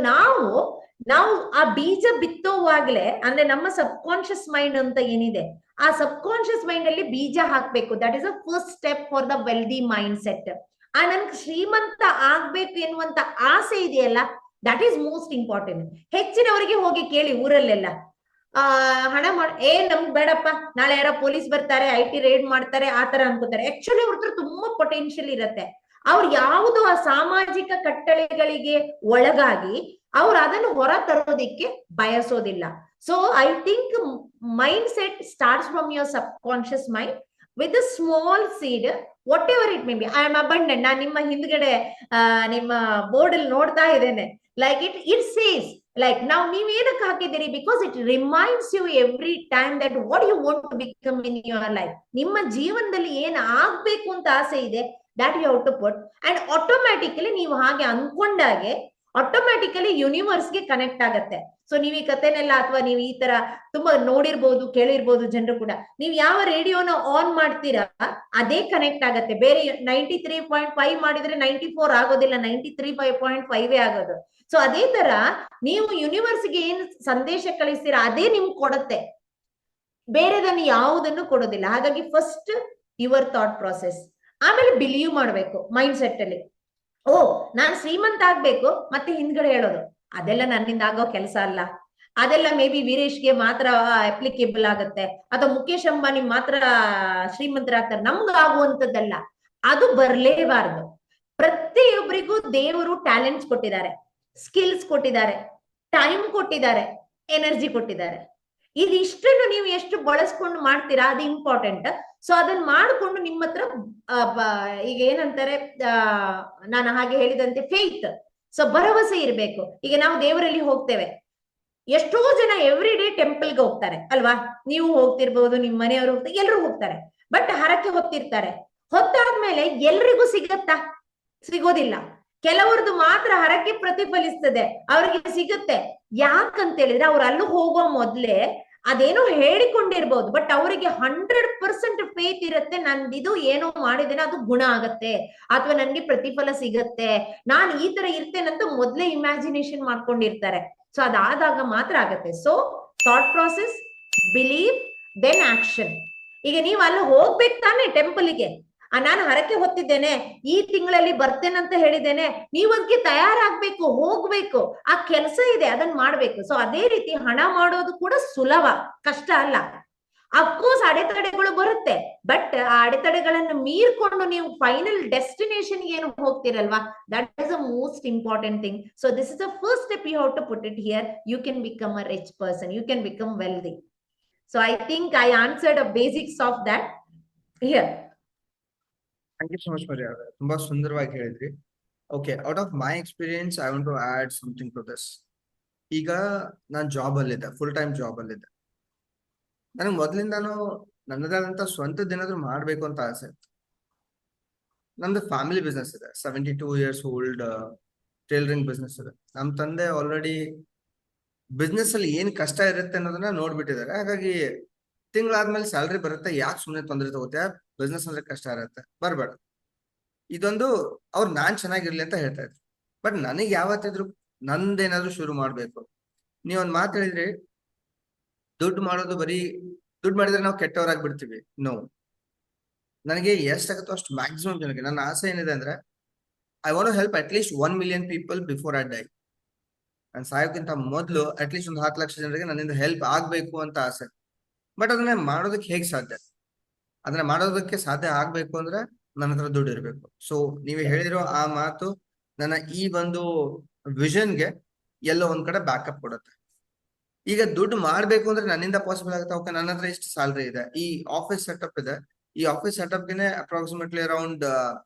ನಾವು ಆ ಬೀಜ ಬಿತ್ತೋವಾಗ್ಲೇ, ಅಂದ್ರೆ ನಮ್ಮ ಸಬ್ ಕಾನ್ಶಿಯಸ್ ಮೈಂಡ್ ಅಂತ ಏನಿದೆ, ಆ ಸಬ್ ಕಾನ್ಶಿಯಸ್ ಮೈಂಡ್ ಅಲ್ಲಿ ಬೀಜ ಹಾಕ್ಬೇಕು. That is a first step for the wealthy mind set. ನನ್ಗೆ ಶ್ರೀಮಂತ ಆಗ್ಬೇಕು ಎನ್ನುವಂತ ಆಸೆ ಇದೆಯಲ್ಲ, ದಟ್ ಈಸ್ ಮೋಸ್ಟ್ ಇಂಪಾರ್ಟೆಂಟ್. ಹೆಚ್ಚಿನವರಿಗೆ ಹೋಗಿ ಕೇಳಿ ಊರಲ್ಲೆಲ್ಲ, ಹಣ ನಮ್ಗ್ ಬೇಡಪ್ಪ, ನಾಳೆ ಯಾರೋ ಪೊಲೀಸ್ ಬರ್ತಾರೆ, IT ರೇಡ್ ಮಾಡ್ತಾರೆ, ಆತರ ಅನ್ಕೋತಾರೆ. ಆಕ್ಚುಲಿ ಅವ್ರ ಹತ್ರ ತುಂಬಾ ಪೊಟೆನ್ಶಿಯಲ್ ಇರತ್ತೆ. ಅವ್ರು ಯಾವುದು ಆ ಸಾಮಾಜಿಕ ಕಟ್ಟಳೆಗಳಿಗೆ ಒಳಗಾಗಿ ಅವ್ರು ಅದನ್ನು ಹೊರ ತರೋದಿಕ್ಕೆ ಬಯಸೋದಿಲ್ಲ. So I think mind set starts from your subconscious mind with a small seed, whatever it may be. I am abundant. ನಾನು ನಿಮ್ಮ ಹಿಂದ್ಗಡೆ ನಿಮ್ಮ ಬೋರ್ಡ್ ಅಲ್ಲಿ ನೋಡ್ತಾ ಇದ್ದೇನೆ, ಲೈಕ್ ಇಟ್ ಸೇಸ್ ಲೈಕ್ ನಾವು ನೀವ್ ಏನಕ್ಕೆ ಹಾಕಿದ್ದೀರಿ, because it reminds you every time that what you want to become in your life. ನಿಮ್ಮ ಜೀವನದಲ್ಲಿ ಏನ್ ಆಗ್ಬೇಕು ಅಂತ ಆಸೆ ಇದೆ, that you have to put, and automatically ನೀವು ಹಾಗೆ ಅನ್ಕೊಂಡಾಗೆ ಆಟೋಮ್ಯಾಟಿಕಲಿ ಯೂನಿವರ್ಸ್ ಗೆ ಕನೆಕ್ಟ್ ಆಗತ್ತೆ. ಸೊ ನೀವು ಈ ಕಥೆನೆಲ್ಲ ಅಥವಾ ನೀವು ಈ ತರ ತುಂಬಾ ನೋಡಿರ್ಬೋದು, ಕೇಳಿರ್ಬೋದು ಜನರು ಕೂಡ. ನೀವು ಯಾವ ರೇಡಿಯೋನ ಆನ್ ಮಾಡ್ತೀರಾ ಅದೇ ಕನೆಕ್ಟ್ ಆಗತ್ತೆ. ಬೇರೆ 93.5 ಮಾಡಿದ್ರೆ 94 ಆಗೋದಿಲ್ಲ, 93.5 ಆಗೋದು. ಸೊ ಅದೇ ತರ ನೀವು ಯೂನಿವರ್ಸ್ಗೆ ಏನ್ ಸಂದೇಶ ಕಳಿಸ್ತೀರಾ ಅದೇ ನಿಮ್ಗೆ ಕೊಡುತ್ತೆ, ಬೇರೆದನ್ನು ಯಾವುದನ್ನು ಕೊಡೋದಿಲ್ಲ. ಹಾಗಾಗಿ ಫಸ್ಟ್ ಯುವರ್ ಥಾಟ್ ಪ್ರಾಸೆಸ್, ಆಮೇಲೆ ಬಿಲೀವ್ ಮಾಡ್ಬೇಕು ಮೈಂಡ್ ಸೆಟ್ ಅಲ್ಲಿ. ಓ ನಾನ್ ಶ್ರೀಮಂತ ಆಗ್ಬೇಕು, ಮತ್ತೆ ಹಿಂದ್ಗಡೆ ಹೇಳೋದು ಅದೆಲ್ಲ ನನ್ನಿಂದ ಆಗೋ ಕೆಲಸ ಅಲ್ಲ, ಅದೆಲ್ಲ ಮೇ ಬಿ ವೀರೇಶ್ಗೆ ಮಾತ್ರ ಅಪ್ಲಿಕೇಬಲ್ ಆಗುತ್ತೆ, ಅಥವಾ ಮುಖೇಶ್ ಅಂಬಾನಿ ಮಾತ್ರ ಶ್ರೀಮಂತರಾಗ್ತಾರೆ, ನಮ್ಗೆ ಆಗುವಂತದ್ದಲ್ಲ. ಅದು ಬರ್ಲೇಬಾರ್ದು. ಪ್ರತಿಯೊಬ್ಬರಿಗೂ ದೇವರು ಟ್ಯಾಲೆಂಟ್ಸ್ ಕೊಟ್ಟಿದ್ದಾರೆ, ಸ್ಕಿಲ್ಸ್ ಕೊಟ್ಟಿದ್ದಾರೆ, ಟೈಮ್ ಕೊಟ್ಟಿದ್ದಾರೆ, ಎನರ್ಜಿ ಕೊಟ್ಟಿದ್ದಾರೆ. ಇದಿಷ್ಟನ್ನು ನೀವು ಎಷ್ಟು ಬಳಸ್ಕೊಂಡು ಮಾಡ್ತೀರಾ ಅದು ಇಂಪಾರ್ಟೆಂಟ್. ಸೊ ಅದನ್ನ ಮಾಡ್ಕೊಂಡು ನಿಮ್ಮ ಹತ್ರ ಈಗ ಏನಂತಾರೆ, ನಾನು ಹಾಗೆ ಹೇಳಿದಂತೆ ಫೇತ್, ಸೊ ಭರವಸೆ ಇರ್ಬೇಕು. ಈಗ ನಾವು ದೇವರಲ್ಲಿ ಹೋಗ್ತೇವೆ, ಎಷ್ಟೋ ಜನ ಎವ್ರಿ ಡೇ ಟೆಂಪಲ್ಗೆ ಹೋಗ್ತಾರೆ ಅಲ್ವಾ, ನೀವು ಹೋಗ್ತಿರ್ಬೋದು, ನಿಮ್ ಮನೆಯವರು ಹೋಗ್ತಾರೆ, ಎಲ್ಲರೂ ಹೋಗ್ತಾರೆ. ಬಟ್ ಹರಕೆ ಹೊತ್ತಿರ್ತಾರೆ, ಹೊತ್ತಾದ್ಮೇಲೆ ಎಲ್ರಿಗೂ ಸಿಗತ್ತಾ? ಸಿಗೋದಿಲ್ಲ. ಕೆಲವರದು ಮಾತ್ರ ಹರಕೆ ಪ್ರತಿಫಲಿಸ್ತದೆ, ಅವ್ರಿಗೆ ಸಿಗುತ್ತೆ. ಯಾಕಂತ ಹೇಳಿದ್ರೆ ಅವ್ರು ಅಲ್ಲೂ ಹೋಗೋ ಮೊದ್ಲೇ ಅದೇನೋ ಹೇಳಿಕೊಂಡಿರ್ಬೋದು, ಬಟ್ ಅವರಿಗೆ 100% ಫೇತ್ ಇರುತ್ತೆ, ನಂದಿದು ಏನೋ ಮಾಡಿದೇನೆ ಅದು ಗುಣ ಆಗತ್ತೆ, ಅಥವಾ ನನ್ಗೆ ಪ್ರತಿಫಲ ಸಿಗತ್ತೆ, ನಾನು ಈ ತರ ಇರ್ತೇನಂತ ಮೊದ್ಲೇ ಇಮ್ಯಾಜಿನೇಷನ್ ಮಾಡ್ಕೊಂಡಿರ್ತಾರೆ. ಸೊ ಅದಾದಾಗ ಮಾತ್ರ ಆಗತ್ತೆ. So thought process, believe, then action. ಈಗ ನೀವು ಅಲ್ಲಿ ಹೋಗ್ಬೇಕು ತಾನೆ ಟೆಂಪಲ್ಗೆ, ನಾನು ಹರಕೆ ಹೊತ್ತಿದ್ದೇನೆ, ಈ ತಿಂಗಳಲ್ಲಿ ಬರ್ತೇನಂತ ಹೇಳಿದ್ದೇನೆ, ನೀವು ಅದಕ್ಕೆ ತಯಾರಾಗ್ಬೇಕು, ಹೋಗ್ಬೇಕು, ಆ ಕೆಲಸ ಇದೆ ಅದನ್ನ ಮಾಡ್ಬೇಕು. ಸೊ ಅದೇ ರೀತಿ ಹಣ ಮಾಡೋದು ಕೂಡ ಸುಲಭ, ಕಷ್ಟ ಅಲ್ಲ. ಅಫ್ಕೋರ್ಸ್ ಅಡೆತಡೆಗಳು ಬರುತ್ತೆ, ಬಟ್ ಆ ಅಡೆತಡೆಗಳನ್ನು ಮೀರ್ಕೊಂಡು ನೀವು ಫೈನಲ್ ಡೆಸ್ಟಿನೇಷನ್ ಏನು ಹೋಗ್ತಿರಲ್ವಾ, that is the most important thing. So this is the first step you have to put it here. You can become a rich person, you can become wealthy. So I think I answered a basics of that here. Thank you so much Maria ಅವರೇ, ತುಂಬಾ ಸುಂದರವಾಗಿ ಹೇಳಿದ್ರಿ. Okay, out of my experience I want to add something to this. ಈಗ ನಾನು job ಅಲ್ಲಿದ್ದೆ, full time job ಅಲ್ಲಿದ್ದೆ. ನನಗೆ ಮೊದಲಿಂದಾನು ನನ್ನದಾದಂತ ಸ್ವಂತದ್ದು ಏನಾದ್ರು ಮಾಡ್ಬೇಕು ಅಂತ ಆಸೆ ಇತ್ತು. ನಮ್ದು ಫ್ಯಾಮಿಲಿ ಬಿಸ್ನೆಸ್ ಇದೆ, 72 years ಓಲ್ಡ್ ಟೈಲರಿಂಗ್ ಬಿಸ್ನೆಸ್ ಇದೆ. ನಮ್ಮ ತಂದೆ ಆಲ್ರೆಡಿ ಬಿಸ್ನೆಸ್ ಅಲ್ಲಿ ಏನ್ ಕಷ್ಟ ಇರುತ್ತೆ ಅನ್ನೋದನ್ನ ನೋಡ್ಬಿಟ್ಟಿದ್ದಾರೆ. ಹಾಗಾಗಿ ತಿಂಗಳಾದ್ಮೇಲೆ ಸ್ಯಾಲ್ರಿ ಬರುತ್ತೆ, ಯಾಕೆ ಸುಮ್ಮನೆ ತೊಂದರೆ ತಗೋತೀಯ, ಬಿಸ್ನೆಸ್ ಅಂದ್ರೆ ಕಷ್ಟ ಇರುತ್ತೆ, ಬರ್ಬೇಡ. ಇದೊಂದು ಅವ್ರು ನಾನ್ ಚೆನ್ನಾಗಿರ್ಲಿ ಅಂತ ಹೇಳ್ತಾ ಇದ್ರು. ಬಟ್ ನನಗೆ ಯಾವತ್ತಿದ್ರು ನಂದೇನಾದ್ರು ಶುರು ಮಾಡ್ಬೇಕು. ನೀವೊಂದ್ ಮಾತು ಹೇಳಿದ್ರಿ, ದುಡ್ಡು ಮಾಡೋದು ಬರೀ ದುಡ್ಡು ಮಾಡಿದ್ರೆ ನಾವು ಕೆಟ್ಟವರಾಗಿ ಬಿಡ್ತೀವಿ. ನೋ, ನನಗೆ ಎಷ್ಟಾಗುತ್ತೋ ಅಷ್ಟು ಮ್ಯಾಕ್ಸಿಮಮ್ ಜನಕ್ಕೆ ನನ್ನ ಆಸೆ ಏನಿದೆ ಅಂದ್ರೆ, I want help at least 1 million people before I dye. ನಾನು ಸಾಯೋಕ್ಕಿಂತ ಮೊದಲು ಅಟ್ ಲೀಸ್ಟ್ ಒಂದು 10 ಲಕ್ಷ ಜನರಿಗೆ ನನ್ನಿಂದ ಹೆಲ್ಪ್ ಆಗ್ಬೇಕು ಅಂತ ಆಸೆ. ಬಟ್ ಅದನ್ನ ಮಾಡೋದಕ್ಕೆ ಹೇಗೆ ಸಾಧ್ಯ? ಅದನ್ನ ಮಾಡೋದಕ್ಕೆ ಸಾಧ್ಯ ಆಗ್ಬೇಕು ಅಂದ್ರೆ ನನ್ನ ಹತ್ರ ದುಡ್ಡು ಇರಬೇಕು. ಸೊ ನೀವು ಹೇಳಿರೋ ಆ ಮಾತು ನನ್ನ ಈ ಒಂದು ವಿಷನ್ಗೆ ಎಲ್ಲೋ ಒಂದ್ ಕಡೆ ಬ್ಯಾಕಪ್ ಕೊಡುತ್ತೆ. ಈಗ ದುಡ್ಡು ಮಾಡ್ಬೇಕು ಅಂದ್ರೆ ನನ್ನಿಂದ ಪಾಸಿಬಲ್ ಆಗುತ್ತೆ. ಓಕೆ, ನನ್ನ ಹತ್ರ ಇಷ್ಟು ಸ್ಯಾಲ್ರಿ ಇದೆ, ಈ ಆಫೀಸ್ ಸೆಟಪ್ ಇದೆ, ಈ ಆಫೀಸ್ ಸೆಟಪ್ಗೆ approximately around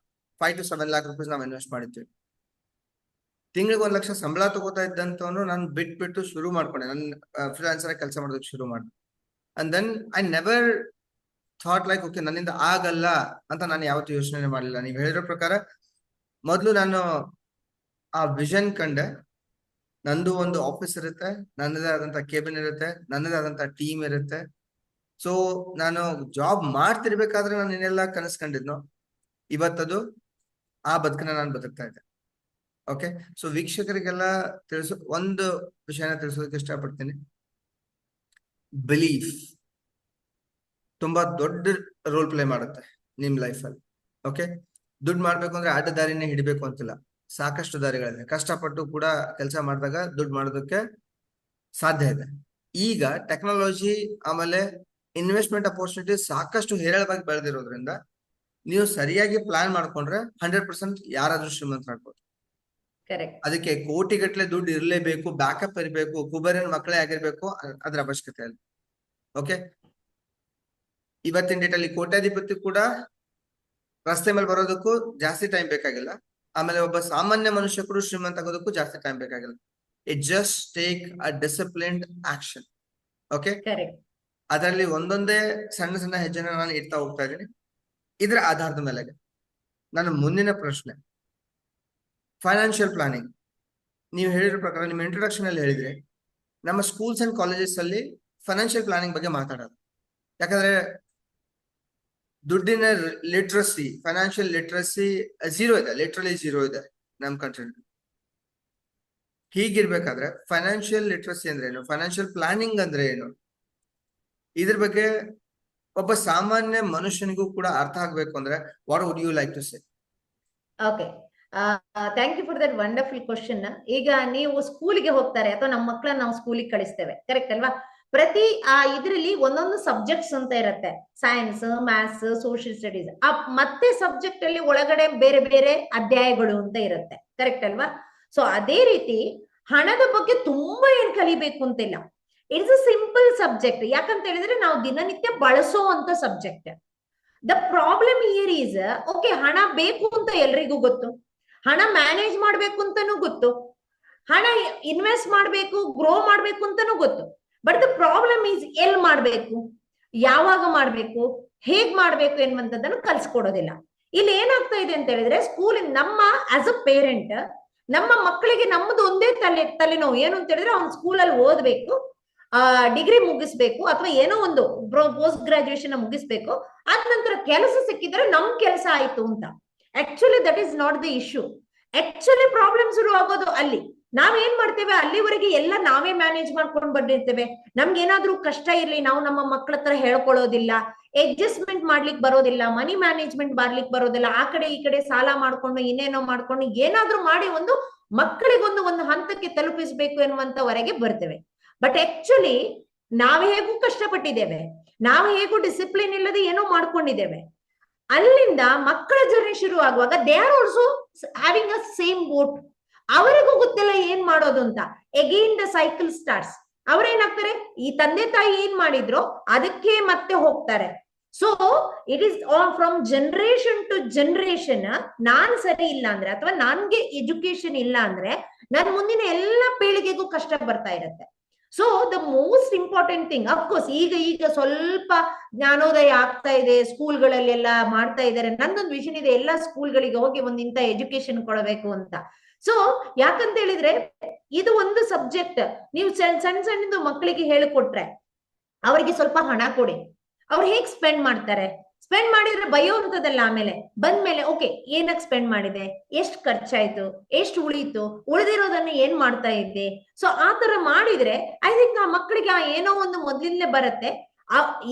5 to 7 lakh rupees ನಾವು ಇನ್ವೆಸ್ಟ್ ಮಾಡಿದ್ವಿ. ತಿಂಗಳಿಗೆ 1 ಲಕ್ಷ ಸಂಬಳ ತಗೋತಾ ಇದ್ದಂತವನು ನಾನು ಬಿಟ್ಬಿಟ್ಟು ಶುರು ಮಾಡ್ಕೊಂಡೆ, ನನ್ನ ಫ್ರೀಲಾನ್ಸರ್ ಕೆಲಸ ಮಾಡೋದಕ್ಕೆ ಶುರು ಮಾಡಿದೆ. And then I never thought like okay ನನ್ನಿಂದ ಆಗಲ್ಲ ಅಂತ ನಾನು ಯಾವತ್ತೂ ಯೋಚನೆ ಮಾಡಲಿಲ್ಲ. ನೀವು ಹೇಳಿರೋ ಪ್ರಕಾರ ಮೊದಲು ನಾನು ಆ ವಿಷನ್ ಕಂಡೆ, ನಂದು ಒಂದು ಆಫೀಸ್ ಇರುತ್ತೆ, ನನ್ನದೇ ಆದಂತ ಕೇಬಿನ್ ಇರುತ್ತೆ, ನನ್ನದೇ ಆದಂತ ಟೀಮ್ ಇರುತ್ತೆ. ಸೊ ನಾನು ಜಾಬ್ ಮಾಡ್ತಿರ್ಬೇಕಾದ್ರೆ ನಾನು ಏನೆಲ್ಲ ಕನಸ್ಕೊಂಡಿದ್ನೋ ಇವತ್ತದು ಆ ಬದುಕನ್ನ ನಾನು ಬದುಕ್ತಾ ಇದ್ದೆ. ಓಕೆ, ಸೊ ವೀಕ್ಷಕರಿಗೆಲ್ಲ ಒಂದು ವಿಷಯನ ತಿಳಿಸೋದಕ್ಕೆ ಇಷ್ಟಪಡ್ತೀನಿ. ಬಿಲೀಫ್ ತುಂಬಾ ದೊಡ್ಡ ರೋಲ್ ಪ್ಲೇ ಮಾಡುತ್ತೆ ನಿಮ್ ಲೈಫಲ್ಲಿ. ಓಕೆ, ದುಡ್ಡು ಮಾಡ್ಬೇಕು ಅಂದ್ರೆ ಅಡ್ಡ ದಾರಿನೇ ಹಿಡಿಬೇಕು ಅಂತಿಲ್ಲ, ಸಾಕಷ್ಟು ದಾರಿಗಳಿದೆ. ಕಷ್ಟಪಟ್ಟು ಕೂಡ ಕೆಲಸ ಮಾಡಿದಾಗ ದುಡ್ಡು ಮಾಡೋದಕ್ಕೆ ಸಾಧ್ಯ ಇದೆ. ಈಗ ಟೆಕ್ನಾಲಜಿ ಆಮೇಲೆ ಇನ್ವೆಸ್ಟ್ಮೆಂಟ್ ಅಪರ್ಚುನಿಟಿ ಸಾಕಷ್ಟು ಹೇರಳವಾಗಿ ಬೆಳೆದಿರೋದ್ರಿಂದ ನೀವು ಸರಿಯಾಗಿ ಪ್ಲಾನ್ ಮಾಡ್ಕೊಂಡ್ರೆ 100% ಯಾರಾದ್ರೂ ಶ್ರೀಮಂತರಾಗ್ಬೋದು. ಕರೆಕ್ಟ್. ಅದಕ್ಕೆ ಕೋಟಿಗಟ್ಟಲೆ ದುಡ್ಡು ಇರಲೇಬೇಕು, ಬ್ಯಾಕಪ್ ಇರಬೇಕು, ಕುಬೇರನ ಮಕ್ಕಳೇ ಆಗಿರ್ಬೇಕು, ಅದ್ರ ಅವಶ್ಯಕತೆ ಇಲ್ಲ. ಓಕೆ, ಇವತ್ತಿನ ಡೇಟಲ್ಲಿ ಕೋಟ್ಯಾಧಿಪತಿ ಕೂಡ ರಸ್ತೆ ಮೇಲೆ ಬರೋದಕ್ಕೂ ಜಾಸ್ತಿ ಟೈಮ್ ಬೇಕಾಗಿಲ್ಲ. ಆಮೇಲೆ ಒಬ್ಬ ಸಾಮಾನ್ಯ ಮನುಷ್ಯ ಕೂಡ ಶ್ರೀಮಂತ ಆಗೋದಕ್ಕೂ ಜಾಸ್ತಿ ಟೈಮ್ ಬೇಕಾಗಿಲ್ಲ. It just take a disciplined action. Okay, correct. ಅದರಲ್ಲಿ ಒಂದೊಂದೇ ಸಣ್ಣ ಸಣ್ಣ ಹೆಜ್ಜೆನ ನಾನು ಇಡ್ತಾ ಹೋಗ್ತಾ ಇದ್ದೀನಿ. ಇದರ ಆಧಾರದ ಮೇಲೆ ನನ್ನ ಮುಂದಿನ ಪ್ರಶ್ನೆ, ಫೈನಾನ್ಷಿಯಲ್ ಪ್ಲಾನಿಂಗ್. ನೀವು ಹೇಳಿರೋ ಪ್ರಕಾರ ನಿಮ್ಮ ಇಂಟ್ರೊಡಕ್ಷನ್ ಅಲ್ಲಿ ಹೇಳಿದ್ರೆ ನಮ್ಮ ಸ್ಕೂಲ್ಸ್ ಅಂಡ್ ಕಾಲೇಜಸ್ ಅಲ್ಲಿ ಫೈನಾನ್ಷಿಯಲ್ ಪ್ಲಾನಿಂಗ್ ಬಗ್ಗೆ ಮಾತಾಡೋದು. ಯಾಕಂದ್ರೆ ದುಡ್ಡಿನ ಲಿಟ್ರಸಿ, ಫೈನಾನ್ಷಿಯಲ್ ಲಿಟ್ರಸಿ ಝೀರೋ ಇದೆ, ಲಿಟ್ರಲಿ ಝೀರೋ ಇದೆ ನಮ್ ಕಂಟ್ರಿ. ಹೀಗಿರ್ಬೇಕಾದ್ರೆ ಫೈನಾನ್ಷಿಯಲ್ ಲಿಟ್ರಸಿ ಅಂದ್ರೆ ಏನು, ಫೈನಾನ್ಷಿಯಲ್ ಪ್ಲಾನಿಂಗ್ ಅಂದ್ರೆ ಏನು, ಇದ್ರ ಬಗ್ಗೆ ಒಬ್ಬ ಸಾಮಾನ್ಯ ಮನುಷ್ಯನಿಗೂ ಕೂಡ ಅರ್ಥ ಆಗ್ಬೇಕು ಅಂದ್ರೆ what would you like to say? Okay, thank you for that wonderful question. ಈಗ ನೀವು ಸ್ಕೂಲಿಗೆ ಹೋಗ್ತಾರೆ ಅಥವಾ ನಮ್ಮ ಮಕ್ಕಳನ್ನ ನಾವು ಸ್ಕೂಲಿಗೆ ಕಳಿಸ್ತೇವೆ, ಕರೆಕ್ಟ್ ಅಲ್ವಾ? ಪ್ರತಿ ಇದರಲ್ಲಿ ಒಂದೊಂದು ಸಬ್ಜೆಕ್ಟ್ಸ್ ಅಂತ ಇರುತ್ತೆ, ಸೈನ್ಸ್, ಮ್ಯಾಥ್ಸ್, ಸೋಷಿಯಲ್ ಸ್ಟಡೀಸ್. ಮತ್ತೆ ಸಬ್ಜೆಕ್ಟ್ ಅಲ್ಲಿ ಒಳಗಡೆ ಬೇರೆ ಬೇರೆ ಅಧ್ಯಾಯಗಳು ಅಂತ ಇರುತ್ತೆ, ಕರೆಕ್ಟ್ ಅಲ್ವಾ? ಸೊ ಅದೇ ರೀತಿ ಹಣದ ಬಗ್ಗೆ ತುಂಬಾ ಏನ್ ಕಲಿಬೇಕು ಅಂತಿಲ್ಲ. It's a simple subject. ಯಾಕಂತ ಹೇಳಿದ್ರೆ ನಾವು ದಿನನಿತ್ಯ ಬಳಸುವಂತ subject. The problem here is, okay, ಹಣ ಬೇಕು ಅಂತ ಎಲ್ರಿಗೂ ಗೊತ್ತು, ಹಣ ಮ್ಯಾನೇಜ್ ಮಾಡ್ಬೇಕು ಅಂತಾನು ಗೊತ್ತು, ಹಣ ಇನ್ವೆಸ್ಟ್ ಮಾಡ್ಬೇಕು, ಗ್ರೋ ಮಾಡ್ಬೇಕು ಅಂತಾನು ಗೊತ್ತು. But the problem is L ಮಾಡ್ಬೇಕು, ಯಾವಾಗ ಮಾಡ್ಬೇಕು, ಹೇಗ್ ಮಾಡ್ಬೇಕು ಎನ್ನುವಂಥದ್ದನ್ನು ಕಲ್ಸ್ಕೊಡೋದಿಲ್ಲ. ಇಲ್ಲಿ ಏನಾಗ್ತಾ ಇದೆ ಅಂತ ಹೇಳಿದ್ರೆ, ಸ್ಕೂಲ್ ನಮ್ಮ ಆಸ್ ಅ ಪೇರೆಂಟ್ ನಮ್ಮ ಮಕ್ಕಳಿಗೆ ನಮ್ಮದು ಒಂದೇ ತಲೆನೋವು ಏನು ಅಂತ ಹೇಳಿದ್ರೆ, ಅವ್ನು ಸ್ಕೂಲಲ್ಲಿ ಓದ್ಬೇಕು, ಡಿಗ್ರಿ ಮುಗಿಸ್ಬೇಕು ಅಥವಾ ಏನೋ ಒಂದು ಪೋಸ್ಟ್ ಗ್ರಾಜುಯೇಷನ್ ಮುಗಿಸ್ಬೇಕು, ಅದ ನಂತರ ಕೆಲಸ ಸಿಕ್ಕಿದ್ರೆ ನಮ್ ಕೆಲಸ ಆಯ್ತು ಅಂತ. Actually that is not the issue. Actually problem ಶುರು ಆಗೋದು ಅಲ್ಲಿ. ನಾವೇನ್ ಮಾಡ್ತೇವೆ, ಅಲ್ಲಿವರೆಗೆ ಎಲ್ಲ ನಾವೇ ಮ್ಯಾನೇಜ್ ಮಾಡ್ಕೊಂಡು ಬಂದಿರ್ತೇವೆ. ನಮ್ಗೆ ಏನಾದ್ರೂ ಕಷ್ಟ ಇರ್ಲಿ, ನಾವು ನಮ್ಮ ಮಕ್ಕಳ ಹತ್ರ ಹೇಳ್ಕೊಳ್ಳೋದಿಲ್ಲ, ಅಡ್ಜಸ್ಟ್ಮೆಂಟ್ ಮಾಡ್ಲಿಕ್ಕೆ ಬರೋದಿಲ್ಲ, ಮನಿ ಮ್ಯಾನೇಜ್ಮೆಂಟ್ ಬರ್ಲಿಕ್ಕೆ ಬರೋದಿಲ್ಲ, ಆ ಕಡೆ ಈ ಕಡೆ ಸಾಲ ಮಾಡ್ಕೊಂಡು ಇನ್ನೇನೋ ಮಾಡ್ಕೊಂಡು ಏನಾದ್ರೂ ಮಾಡಿ ಒಂದು ಮಕ್ಕಳಿಗೊಂದು ಹಂತಕ್ಕೆ ತಲುಪಿಸ್ಬೇಕು ಎನ್ನುವಂತವರೆಗೆ ಬರ್ತೇವೆ. ಬಟ್ ಆಕ್ಚುಲಿ ನಾವು ಹೇಗೂ ಕಷ್ಟಪಟ್ಟಿದ್ದೇವೆ, ನಾವು ಹೇಗೂ ಡಿಸಿಪ್ಲಿನ್ ಇಲ್ಲದೆ ಏನೋ ಮಾಡ್ಕೊಂಡಿದ್ದೇವೆ. ಅಲ್ಲಿಂದ ಮಕ್ಕಳ ಜರ್ನಿ ಶುರು ಆಗುವಾಗ they are also having a same boat. ಅವರಿಗೂ ಗೊತ್ತಿಲ್ಲ ಏನ್ ಮಾಡೋದು ಅಂತ. Again the cycle starts. ಅವ್ರೇನಾಗ್ತಾರೆ, ಈ ತಂದೆ ತಾಯಿ ಏನ್ ಮಾಡಿದ್ರು ಅದಕ್ಕೆ ಮತ್ತೆ ಹೋಗ್ತಾರೆ. So it is from generation to generation. ನಾನ್ ಸರಿ ಇಲ್ಲ ಅಂದ್ರೆ ಅಥವಾ ನನ್ಗೆ ಎಜುಕೇಶನ್ ಇಲ್ಲ ಅಂದ್ರೆ ನನ್ ಮುಂದಿನ ಎಲ್ಲ ಪೀಳಿಗೆಗೂ ಕಷ್ಟ ಬರ್ತಾ ಇರತ್ತೆ. So the most important thing, of course ಈಗ ಸ್ವಲ್ಪ ಜ್ಞಾನೋದಯ ಆಗ್ತಾ ಇದೆ, ಸ್ಕೂಲ್ಗಳಲ್ಲೆಲ್ಲ ಮಾಡ್ತಾ ಇದ್ದಾರೆ. ನಂದೊಂದು ವಿಷನ್ ಇದೆ, ಎಲ್ಲ ಸ್ಕೂಲ್ಗಳಿಗೆ ಹೋಗಿ ಒಂದ್ ಇಂಥ ಎಜುಕೇಶನ್ ಕೊಡಬೇಕು ಅಂತ. ಸೊ ಯಾಕಂತ ಹೇಳಿದ್ರೆ ಇದು ಒಂದು ಸಬ್ಜೆಕ್ಟ್ ನೀವು ಸಣ್ಣದು ಮಕ್ಕಳಿಗೆ ಹೇಳಿಕೊಟ್ರೆ ಅವರಿಗೆ ಸ್ವಲ್ಪ ಹಣ ಕೊಡಿ, ಅವ್ರು ಹೇಗ್ ಸ್ಪೆಂಡ್ ಮಾಡ್ತಾರೆ. ಸ್ಪೆಂಡ್ ಮಾಡಿದ್ರೆ ಬಯೋ ಅಂತದಲ್ಲ, ಆಮೇಲೆ ಬಂದ್ಮೇಲೆ ಓಕೆ ಏನಕ್ಕೆ ಸ್ಪೆಂಡ್ ಮಾಡಿದೆ, ಎಷ್ಟು ಖರ್ಚಾಯ್ತು, ಎಷ್ಟು ಉಳಿತು, ಉಳಿದಿರೋದನ್ನ ಏನ್ ಮಾಡ್ತಾ ಇದ್ದೆ. ಸೊ ಆ ತರ ಮಾಡಿದ್ರೆ ಐ ಥಿಂಕ್ ಆ ಮಕ್ಕಳಿಗೆ ಆ ಏನೋ ಒಂದು ಮೊದ್ಲಿಂದಲೇ ಬರುತ್ತೆ.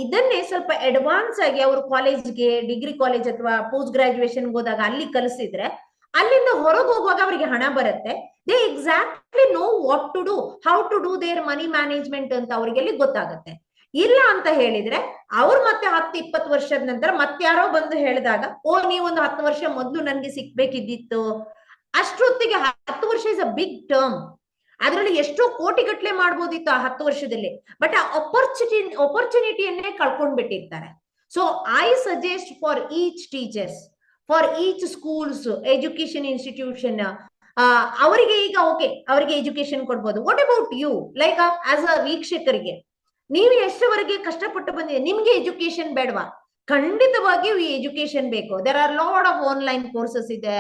ಇದನ್ನೇ ಸ್ವಲ್ಪ ಅಡ್ವಾನ್ಸ್ ಆಗಿ ಅವರು ಕಾಲೇಜ್ಗೆ, ಡಿಗ್ರಿ ಕಾಲೇಜ್ ಅಥವಾ ಪೋಸ್ಟ್ ಗ್ರಾಜುಯೇಷನ್ ಹೋದಾಗ ಅಲ್ಲಿ ಕಲಿಸಿದ್ರೆ ಅಲ್ಲಿಂದ ಹೊರಗೆ ಹೋಗುವಾಗ ಅವರಿಗೆ ಹಣ ಬರುತ್ತೆ. They exactly know what to do, how to do their money management ಅಂತ ಅವ್ರಿಗೆ ಗೊತ್ತಾಗುತ್ತೆ. ಇಲ್ಲ ಅಂತ ಹೇಳಿದ್ರೆ ಅವ್ರು ಮತ್ತೆ 10-20 ವರ್ಷದ ನಂತರ ಮತ್ತೆ ಯಾರೋ ಬಂದು ಹೇಳಿದಾಗ, ಓ ನೀವೊಂದು 10 ವರ್ಷ ಮೊದ್ಲು ನನ್ಗೆ ಸಿಕ್ಬೇಕಿದ್ದಿತ್ತು. ಅಷ್ಟೊತ್ತಿಗೆ 10 ವರ್ಷ ಇಸ್ ಅ ಬಿಗ್ ಟರ್ಮ್. ಅದರಲ್ಲಿ ಎಷ್ಟೋ ಕೋಟಿಗಟ್ಲೆ ಮಾಡ್ಬೋದಿತ್ತು ಆ 10 ವರ್ಷದಲ್ಲಿ. ಬಟ್ ಆ ಅಪರ್ಚುನಿಟಿಯನ್ನೇ ಕಳ್ಕೊಂಡ್ಬಿಟ್ಟಿರ್ತಾರೆ. So I suggest for each teachers, for each schools, education institution, ಅವರಿಗೆ ಈಗ ಓಕೆ ಅವರಿಗೆ ಎಜುಕೇಶನ್ ಕೊಡ್ಬೋದು. What about you, like as a ವೀಕ್ಷಕರಿಗೆ ನೀವು ಎಷ್ಟವರೆಗೆ ಕಷ್ಟಪಟ್ಟು ಬಂದಿದೆ, ನಿಮ್ಗೆ ಎಜುಕೇಶನ್ ಬೇಡವಾ? ಖಂಡಿತವಾಗಿಯೂ ಈ ಎಜುಕೇಶನ್ ಬೇಕು. There are lot of online courses ಇದೆ.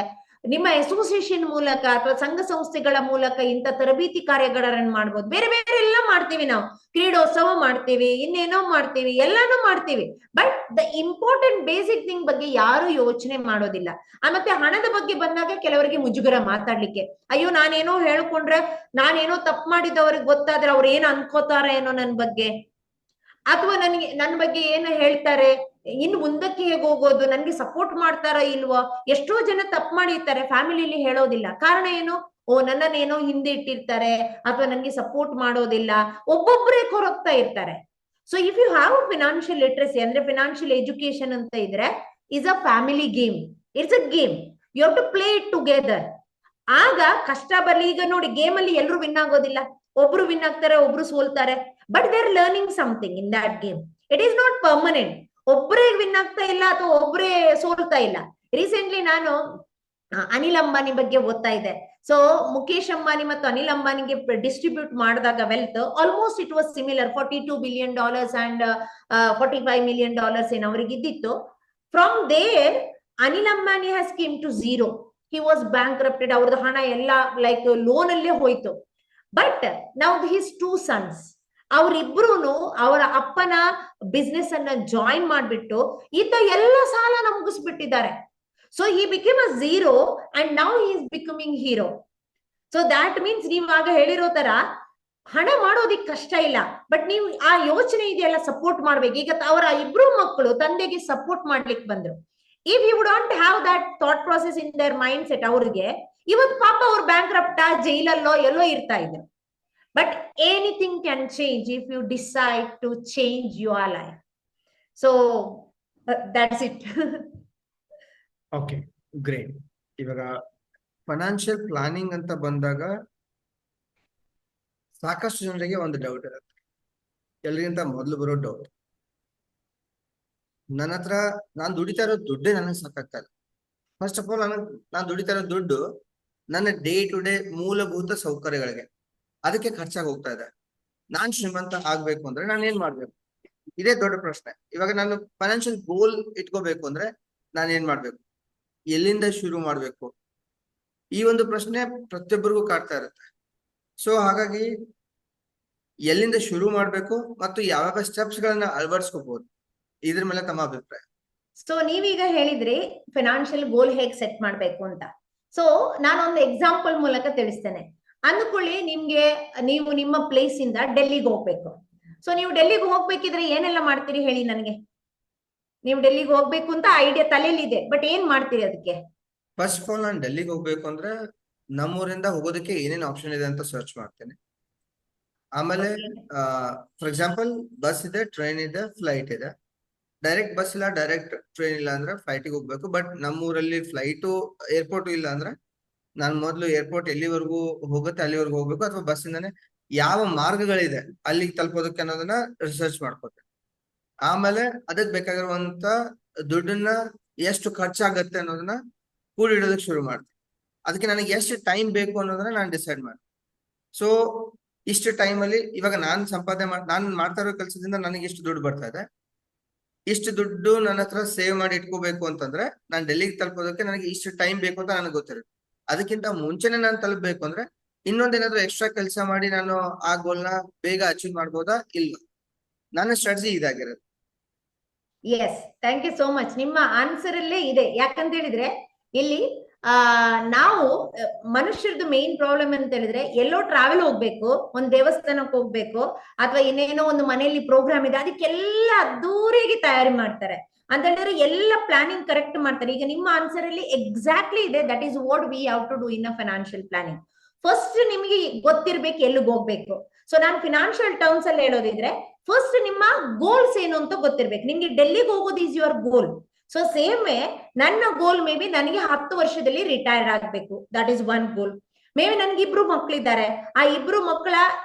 ನಿಮ್ಮ ಅಸೋಸಿಯೇಷನ್ ಮೂಲಕ ಅಥವಾ ಸಂಘ ಸಂಸ್ಥೆಗಳ ಮೂಲಕ ಇಂಥ ತರಬೇತಿ ಕಾರ್ಯಗಳನ್ನು ಮಾಡ್ಬೋದು. ಬೇರೆ ಬೇರೆ ಎಲ್ಲ ಮಾಡ್ತೀವಿ ನಾವು, ಕ್ರೀಡೋತ್ಸವ ಮಾಡ್ತೀವಿ, ಇನ್ನೇನೋ ಮಾಡ್ತೀವಿ, ಎಲ್ಲಾನು ಮಾಡ್ತೀವಿ. But the important basic thing ಬಗ್ಗೆ ಯಾರು ಯೋಚನೆ ಮಾಡೋದಿಲ್ಲ. ಮತ್ತೆ ಹಣದ ಬಗ್ಗೆ ಬಂದಾಗ ಕೆಲವರಿಗೆ ಮುಜುಗರ ಮಾತಾಡ್ಲಿಕ್ಕೆ, ಅಯ್ಯೋ ನಾನೇನೋ ಹೇಳ್ಕೊಂಡ್ರೆ, ನಾನೇನೋ ತಪ್ಪು ಮಾಡಿದವ್ರಿಗೆ ಗೊತ್ತಾದ್ರೆ ಅವ್ರು ಏನ್ ಅನ್ಕೋತಾರ ಏನೋ ನನ್ ಬಗ್ಗೆ, ಅಥವಾ ನನ್ನ ಬಗ್ಗೆ ಏನು ಹೇಳ್ತಾರೆ, ಇನ್ನು ಮುಂದಕ್ಕೆ ಹೇಗೆ ಹೋಗೋದು, ನನ್ಗೆ ಸಪೋರ್ಟ್ ಮಾಡ್ತಾರ ಇಲ್ವೋ. ಎಷ್ಟೋ ಜನ ತಪ್ಪು ಮಾಡಿರ್ತಾರೆ, ಫ್ಯಾಮಿಲಿಲಿ ಹೇಳೋದಿಲ್ಲ. ಕಾರಣ ಏನು, ಓ ನನ್ನನ್ನೇನೋ ಹಿಂದೆ ಇಟ್ಟಿರ್ತಾರೆ ಅಥವಾ ನನ್ಗೆ ಸಪೋರ್ಟ್ ಮಾಡೋದಿಲ್ಲ, ಒಬ್ಬೊಬ್ಬರೇ ಕೊರಗ್ತಾ ಇರ್ತಾರೆ. So if you have a financial literacy ಅಂದ್ರೆ ಫಿನಾನ್ಷಿಯಲ್ ಎಜುಕೇಶನ್ ಅಂತ ಇದ್ರೆ, is a family game, it's a game, you have to play it together. ಆಗ ಕಷ್ಟ ಬರ್ಲಿ, ಈಗ ನೋಡಿ ಗೇಮ್ ಅಲ್ಲಿ ಎಲ್ಲರೂ ವಿನ್ ಆಗೋದಿಲ್ಲ, ಒಬ್ರು ವಿನ್ ಆಗ್ತಾರೆ, ಒಬ್ರು ಸೋಲ್ತಾರೆ. But they are learning something in that game. It is not permanent. ಒಬ್ಬರೇ ವಿನ್ ಆಗ್ತಾ ಇಲ್ಲ ಅಥವಾ ಒಬ್ಬರೇ ಸೋಲ್ತಾ ಇಲ್ಲ. ರೀಸೆಂಟ್ಲಿ ನಾನು ಅನಿಲ್ ಅಂಬಾನಿ ಬಗ್ಗೆ ಓದ್ತಾ ಇದ್ದೆ. ಸೊ ಮುಖೇಶ್ ಅಂಬಾನಿ ಮತ್ತು ಅನಿಲ್ ಅಂಬಾನಿಗೆ ಡಿಸ್ಟ್ರಿಬ್ಯೂಟ್ ಮಾಡಿದಾಗ wealth almost it was similar, $42 billion and $45 million ಏನ್ ಅವ್ರಿಗೆ ಇದ್ದಿತ್ತು. From there Anil Ambani has came to zero. He was bankrupted. ಅವ್ರದ್ದು ಹಣ ಎಲ್ಲ ಲೈಕ್ ಲೋನ್ ಅಲ್ಲೇ ಹೋಯ್ತು. ಬಟ್ ನೌ ಹಿಸ್ 2 sons, ಅವರಿಬ್ರು ಅವರ ಅಪ್ಪನ ಬಿಸ್ನೆಸ್ ಅನ್ನ ಜಾಯಿನ್ ಮಾಡ್ಬಿಟ್ಟು ಈತ ಎಲ್ಲ ಸಾಲನ ಮುಗಿಸ್ಬಿಟ್ಟಿದ್ದಾರೆ. So he became a zero and now he is becoming hero. So that means ನೀವಾಗ ಹೇಳಿರೋ ತರ ಹಣ ಮಾಡೋದಿಕ್ ಕಷ್ಟ ಇಲ್ಲ, ಬಟ್ ನೀವು ಆ ಯೋಚನೆ ಇದೆಯಲ್ಲ ಸಪೋರ್ಟ್ ಮಾಡ್ಬೇಕು. ಈಗ ಅವರ ಇಬ್ರು ಮಕ್ಕಳು ತಂದೆಗೆ ಸಪೋರ್ಟ್ ಮಾಡ್ಲಿಕ್ಕೆ ಬಂದ್ರು. If you would not have that thought process in their mindset, ಅವ್ರಿಗೆ ಇವತ್ತು ಪಾಪ ಅವ್ರು ಬ್ಯಾಂಕ್ರಪ್ಟ, ಜೈಲಲ್ಲೋ ಎಲ್ಲೋ ಇರ್ತಾ ಇದ್ರು. But anything can change if you decide to change your life. So that's it. Okay, great. ಇವಾಗ ಫೈನಾನ್ಷಿಯಲ್ ಪ್ಲಾನಿಂಗ್ ಅಂತ ಬಂದಾಗ ಸಾಕಷ್ಟು ಜನರಿಗೆ ಒಂದು ಡೌಟ್ ಇರುತ್ತೆ. ಎಲ್ರಿಗಿಂತ ಮೊದಲು ಬರೋ ಡೌಟ್, ನನ್ನ ಹತ್ರ ನಾನು ದುಡಿತಾ ಇರೋ ದುಡ್ಡೇ ನನಗೆ ಸಾಕಾಗ್ತಾ ಇಲ್ಲ. ಫಸ್ಟ್ ಆಫ್ ಆಲ್ ನಾನು ದುಡಿತಾ ಇರೋ ದುಡ್ಡು ನನ್ನ ಡೇ ಟು ಡೇ ಮೂಲಭೂತ ಸೌಕರ್ಯಗಳಿಗೆ, ಅದಕ್ಕೆ ಖರ್ಚಾಗಿ ಹೋಗ್ತಾ ಇದೆ. ನಾನ್ ಶ್ರೀಮಂತ ಆಗ್ಬೇಕು ಅಂದ್ರೆ ನಾನು ಏನ್ ಮಾಡ್ಬೇಕು? ಇದೇ ದೊಡ್ಡ ಪ್ರಶ್ನೆ. ಇವಾಗ ನಾನು ಫೈನಾನ್ಷಿಯಲ್ ಗೋಲ್ ಇಟ್ಕೋಬೇಕು ಅಂದ್ರೆ ನಾನು ಏನ್ ಮಾಡ್ಬೇಕು, ಎಲ್ಲಿಂದ ಶುರು ಮಾಡ್ಬೇಕು? ಈ ಒಂದು ಪ್ರಶ್ನೆ ಪ್ರತಿಯೊಬ್ಬರಿಗೂ ಕಾಡ್ತಾ ಇರುತ್ತೆ. ಸೊ ಹಾಗಾಗಿ ಎಲ್ಲಿಂದ ಶುರು ಮಾಡ್ಬೇಕು ಮತ್ತು ಯಾವ್ಯಾವ ಸ್ಟೆಪ್ಸ್ ಗಳನ್ನ ಅಳವಡಿಸ್ಕೋಬಹುದು, ಇದ್ರ ಮೇಲೆ ತಮ್ಮ ಅಭಿಪ್ರಾಯ. ಸೊ ನೀವೀಗ ಹೇಳಿದ್ರಿ ಫೈನಾನ್ಷಿಯಲ್ ಗೋಲ್ ಹೇಗ್ ಸೆಟ್ ಮಾಡ್ಬೇಕು ಅಂತ. ಸೊ ನಾನೊಂದು ಎಕ್ಸಾಂಪಲ್ ಮೂಲಕ ತಿಳಿಸ್ತೇನೆ. ಅಂದ್ಕೊಳ್ಳಿ, ನೀವು ನಿಮ್ಮ ಪ್ಲೇಸ್ ಇಂದ ಡೆಲ್ಲಿಗೆ ಹೋಗ್ಬೇಕು. ಸೊ ನೀವು ಡೆಲ್ಲಿಗೆ ಹೋಗ್ಬೇಕಿದ್ರೆ ಏನೆಲ್ಲ ಮಾಡ್ತೀರಿ ಹೇಳಿ ನನಗೆ? ನೀವು ಡೆಲ್ಲಿಗೆ ಹೋಗ್ಬೇಕು ಅಂತ ಐಡಿಯಾ ತಲೆಯಲ್ಲಿ ಇದೆ, ಬಟ್ ಏನ್ ಮಾಡ್ತೀರಿ ಅದಕ್ಕೆ? ಫಸ್ಟ್ ಆಫ್ ಆಲ್ ನಾನು ಡೆಲ್ಲಿಗೆ ಹೋಗ್ಬೇಕು ಅಂದ್ರೆ ನಮ್ಮೂರಿಂದ ಹೋಗೋದಕ್ಕೆ ಏನೇನ್ ಆಪ್ಷನ್ ಇದೆ ಅಂತ ಸರ್ಚ್ ಮಾಡ್ತೇನೆ. ಆಮೇಲೆ Okay. ಫಾರ್ ಎಕ್ಸಾಂಪಲ್ ಬಸ್ ಇದೆ, ಟ್ರೈನ್ ಇದೆ, ಫ್ಲೈಟ್ ಇದೆ. ಡೈರೆಕ್ಟ್ ಬಸ್ ಇಲ್ಲ, ಡೈರೆಕ್ಟ್ ಟ್ರೈನ್ ಇಲ್ಲ ಅಂದ್ರೆ ಫ್ಲೈಟಿಗೆ ಹೋಗ್ಬೇಕು. ಬಟ್ ನಮ್ಮೂರಲ್ಲಿ ಫ್ಲೈಟು ಏರ್ಪೋರ್ಟ್ ಇಲ್ಲ ಅಂದ್ರೆ ನಾನು ಮೊದಲು ಏರ್ಪೋರ್ಟ್ ಎಲ್ಲಿವರೆಗೂ ಹೋಗುತ್ತೆ ಅಲ್ಲಿವರೆಗೂ ಹೋಗ್ಬೇಕು, ಅಥವಾ ಬಸ್ಸಿಂದಾನೆ ಯಾವ ಮಾರ್ಗಗಳಿದೆ ಅಲ್ಲಿಗೆ ತಲುಪೋದಕ್ಕೆ ಅನ್ನೋದನ್ನ ರಿಸರ್ಚ್ ಮಾಡ್ಕೋಬೇಕು. ಆಮೇಲೆ ಅದಕ್ಕೆ ಬೇಕಾಗಿರುವಂತ ದುಡ್ಡನ್ನ ಎಷ್ಟು ಖರ್ಚಾಗತ್ತೆ ಅನ್ನೋದನ್ನ ಕೂಡಿಡೋದಕ್ಕೆ ಶುರು ಮಾಡ್ತೀನಿ. ಅದಕ್ಕೆ ನನಗೆ ಎಷ್ಟು ಟೈಮ್ ಬೇಕು ಅನ್ನೋದನ್ನ ನಾನು ಡಿಸೈಡ್ ಮಾಡ್ತೀನಿ. ಸೊ ಇಷ್ಟು ಟೈಮಲ್ಲಿ ಇವಾಗ ನಾನು ಮಾಡ್ತಾ ಇರೋ ಕೆಲಸದಿಂದ ನನಗೆ ಇಷ್ಟು ದುಡ್ಡು ಬರ್ತಾ ಇದೆ, ಇಷ್ಟು ದುಡ್ಡು ನನ್ನ ಹತ್ರ ಸೇವ್ ಮಾಡಿ ಇಟ್ಕೋಬೇಕು ಅಂತಂದ್ರೆ ನಾನು ಡೆಲ್ಲಿಗೆ ತಲುಪೋದಕ್ಕೆ ನನಗೆ ಇಷ್ಟು ಟೈಮ್ ಬೇಕು ಅಂತ ನನಗೆ ಗೊತ್ತಿರುತ್ತೆ. ಅದಕ್ಕಿಂತ ಮುಂಚೆನೆ ನಾನು ತಲುಪಬೇಕು ಅಂದ್ರೆ ಇನ್ನೊಂದೇನಾದ್ರೂ ಎಕ್ಸ್ಟ್ರಾ ಕೆಲಸ ಮಾಡಿ ನಾನು ಆ ಗೋಲ್ನ ಬೇಗ ಅಚೀವ್ ಮಾಡ್ಬೋದಾ? ಇಲ್ಲ. ನನ್ನ ಸ್ಟ್ರಾಟಜಿ ಇದಾಗಿರುತ್ತೆ. Yes, thank you so much. ನಿಮ್ಮ ಆನ್ಸರ್ ಅಲ್ಲೇ ಇದೆ. ಯಾಕಂತ ಹೇಳಿದ್ರೆ ಇಲ್ಲಿ ನಾವು ಮನುಷ್ಯರದ್ದು ಮೇನ್ ಪ್ರಾಬ್ಲಮ್ ಅಂತ ಹೇಳಿದ್ರೆ ಎಲ್ಲೋ ಟ್ರಾವೆಲ್ ಹೋಗ್ಬೇಕು, ಒಂದ್ ದೇವಸ್ಥಾನಕ್ಕೆ ಹೋಗ್ಬೇಕು, ಅಥವಾ ಇನ್ನೇನೋ ಒಂದು ಮನೆಯಲ್ಲಿ ಪ್ರೋಗ್ರಾಮ್ ಇದೆ, ಅದಕ್ಕೆಲ್ಲ ಅದ್ದೂರಿಗೆ ತಯಾರಿ ಮಾಡ್ತಾರೆ. ಅಂತ ಹೇಳಿದ್ರೆ ಎಲ್ಲ ಪ್ಲಾನಿಂಗ್ ಕರೆಕ್ಟ್ ಮಾಡ್ತಾರೆ. ಈಗ ನಿಮ್ಮ ಆನ್ಸರ್ ಅಲ್ಲಿ ಎಕ್ಸಾಕ್ಟ್ಲಿ ಇದೆ. That is what we have to do in a financial planning. First ನಿಮಗೆ ಗೊತ್ತಿರ್ಬೇಕು ಎಲ್ಲಿಗೆ ಹೋಗ್ಬೇಕು. ಸೊ ನಾನು ಫಿನಾನ್ಷಿಯಲ್ ಟರ್ಮ್ಸ್ ಅಲ್ಲಿ ಹೇಳೋದಿದ್ರೆ ಫಸ್ಟ್ ನಿಮ್ಮ ಗೋಲ್ಸ್ ಏನು ಅಂತ ಗೊತ್ತಿರ್ಬೇಕು. ನಿಮ್ಗೆ ಡೆಲ್ಲಿಗೆ ಹೋಗೋದು is your goal. So same way ನನ್ನ ಗೋಲ್ ಮೇ ಬಿ ನನಗೆ 10 ವರ್ಷದಲ್ಲಿ ರಿಟೈರ್ ಆಗ್ಬೇಕು. That is one goal. May be ನನ್ಗೆ 2 ಮಕ್ಕಳಿದ್ದಾರೆ. ಆ 2 ಮಕ್ಕಳ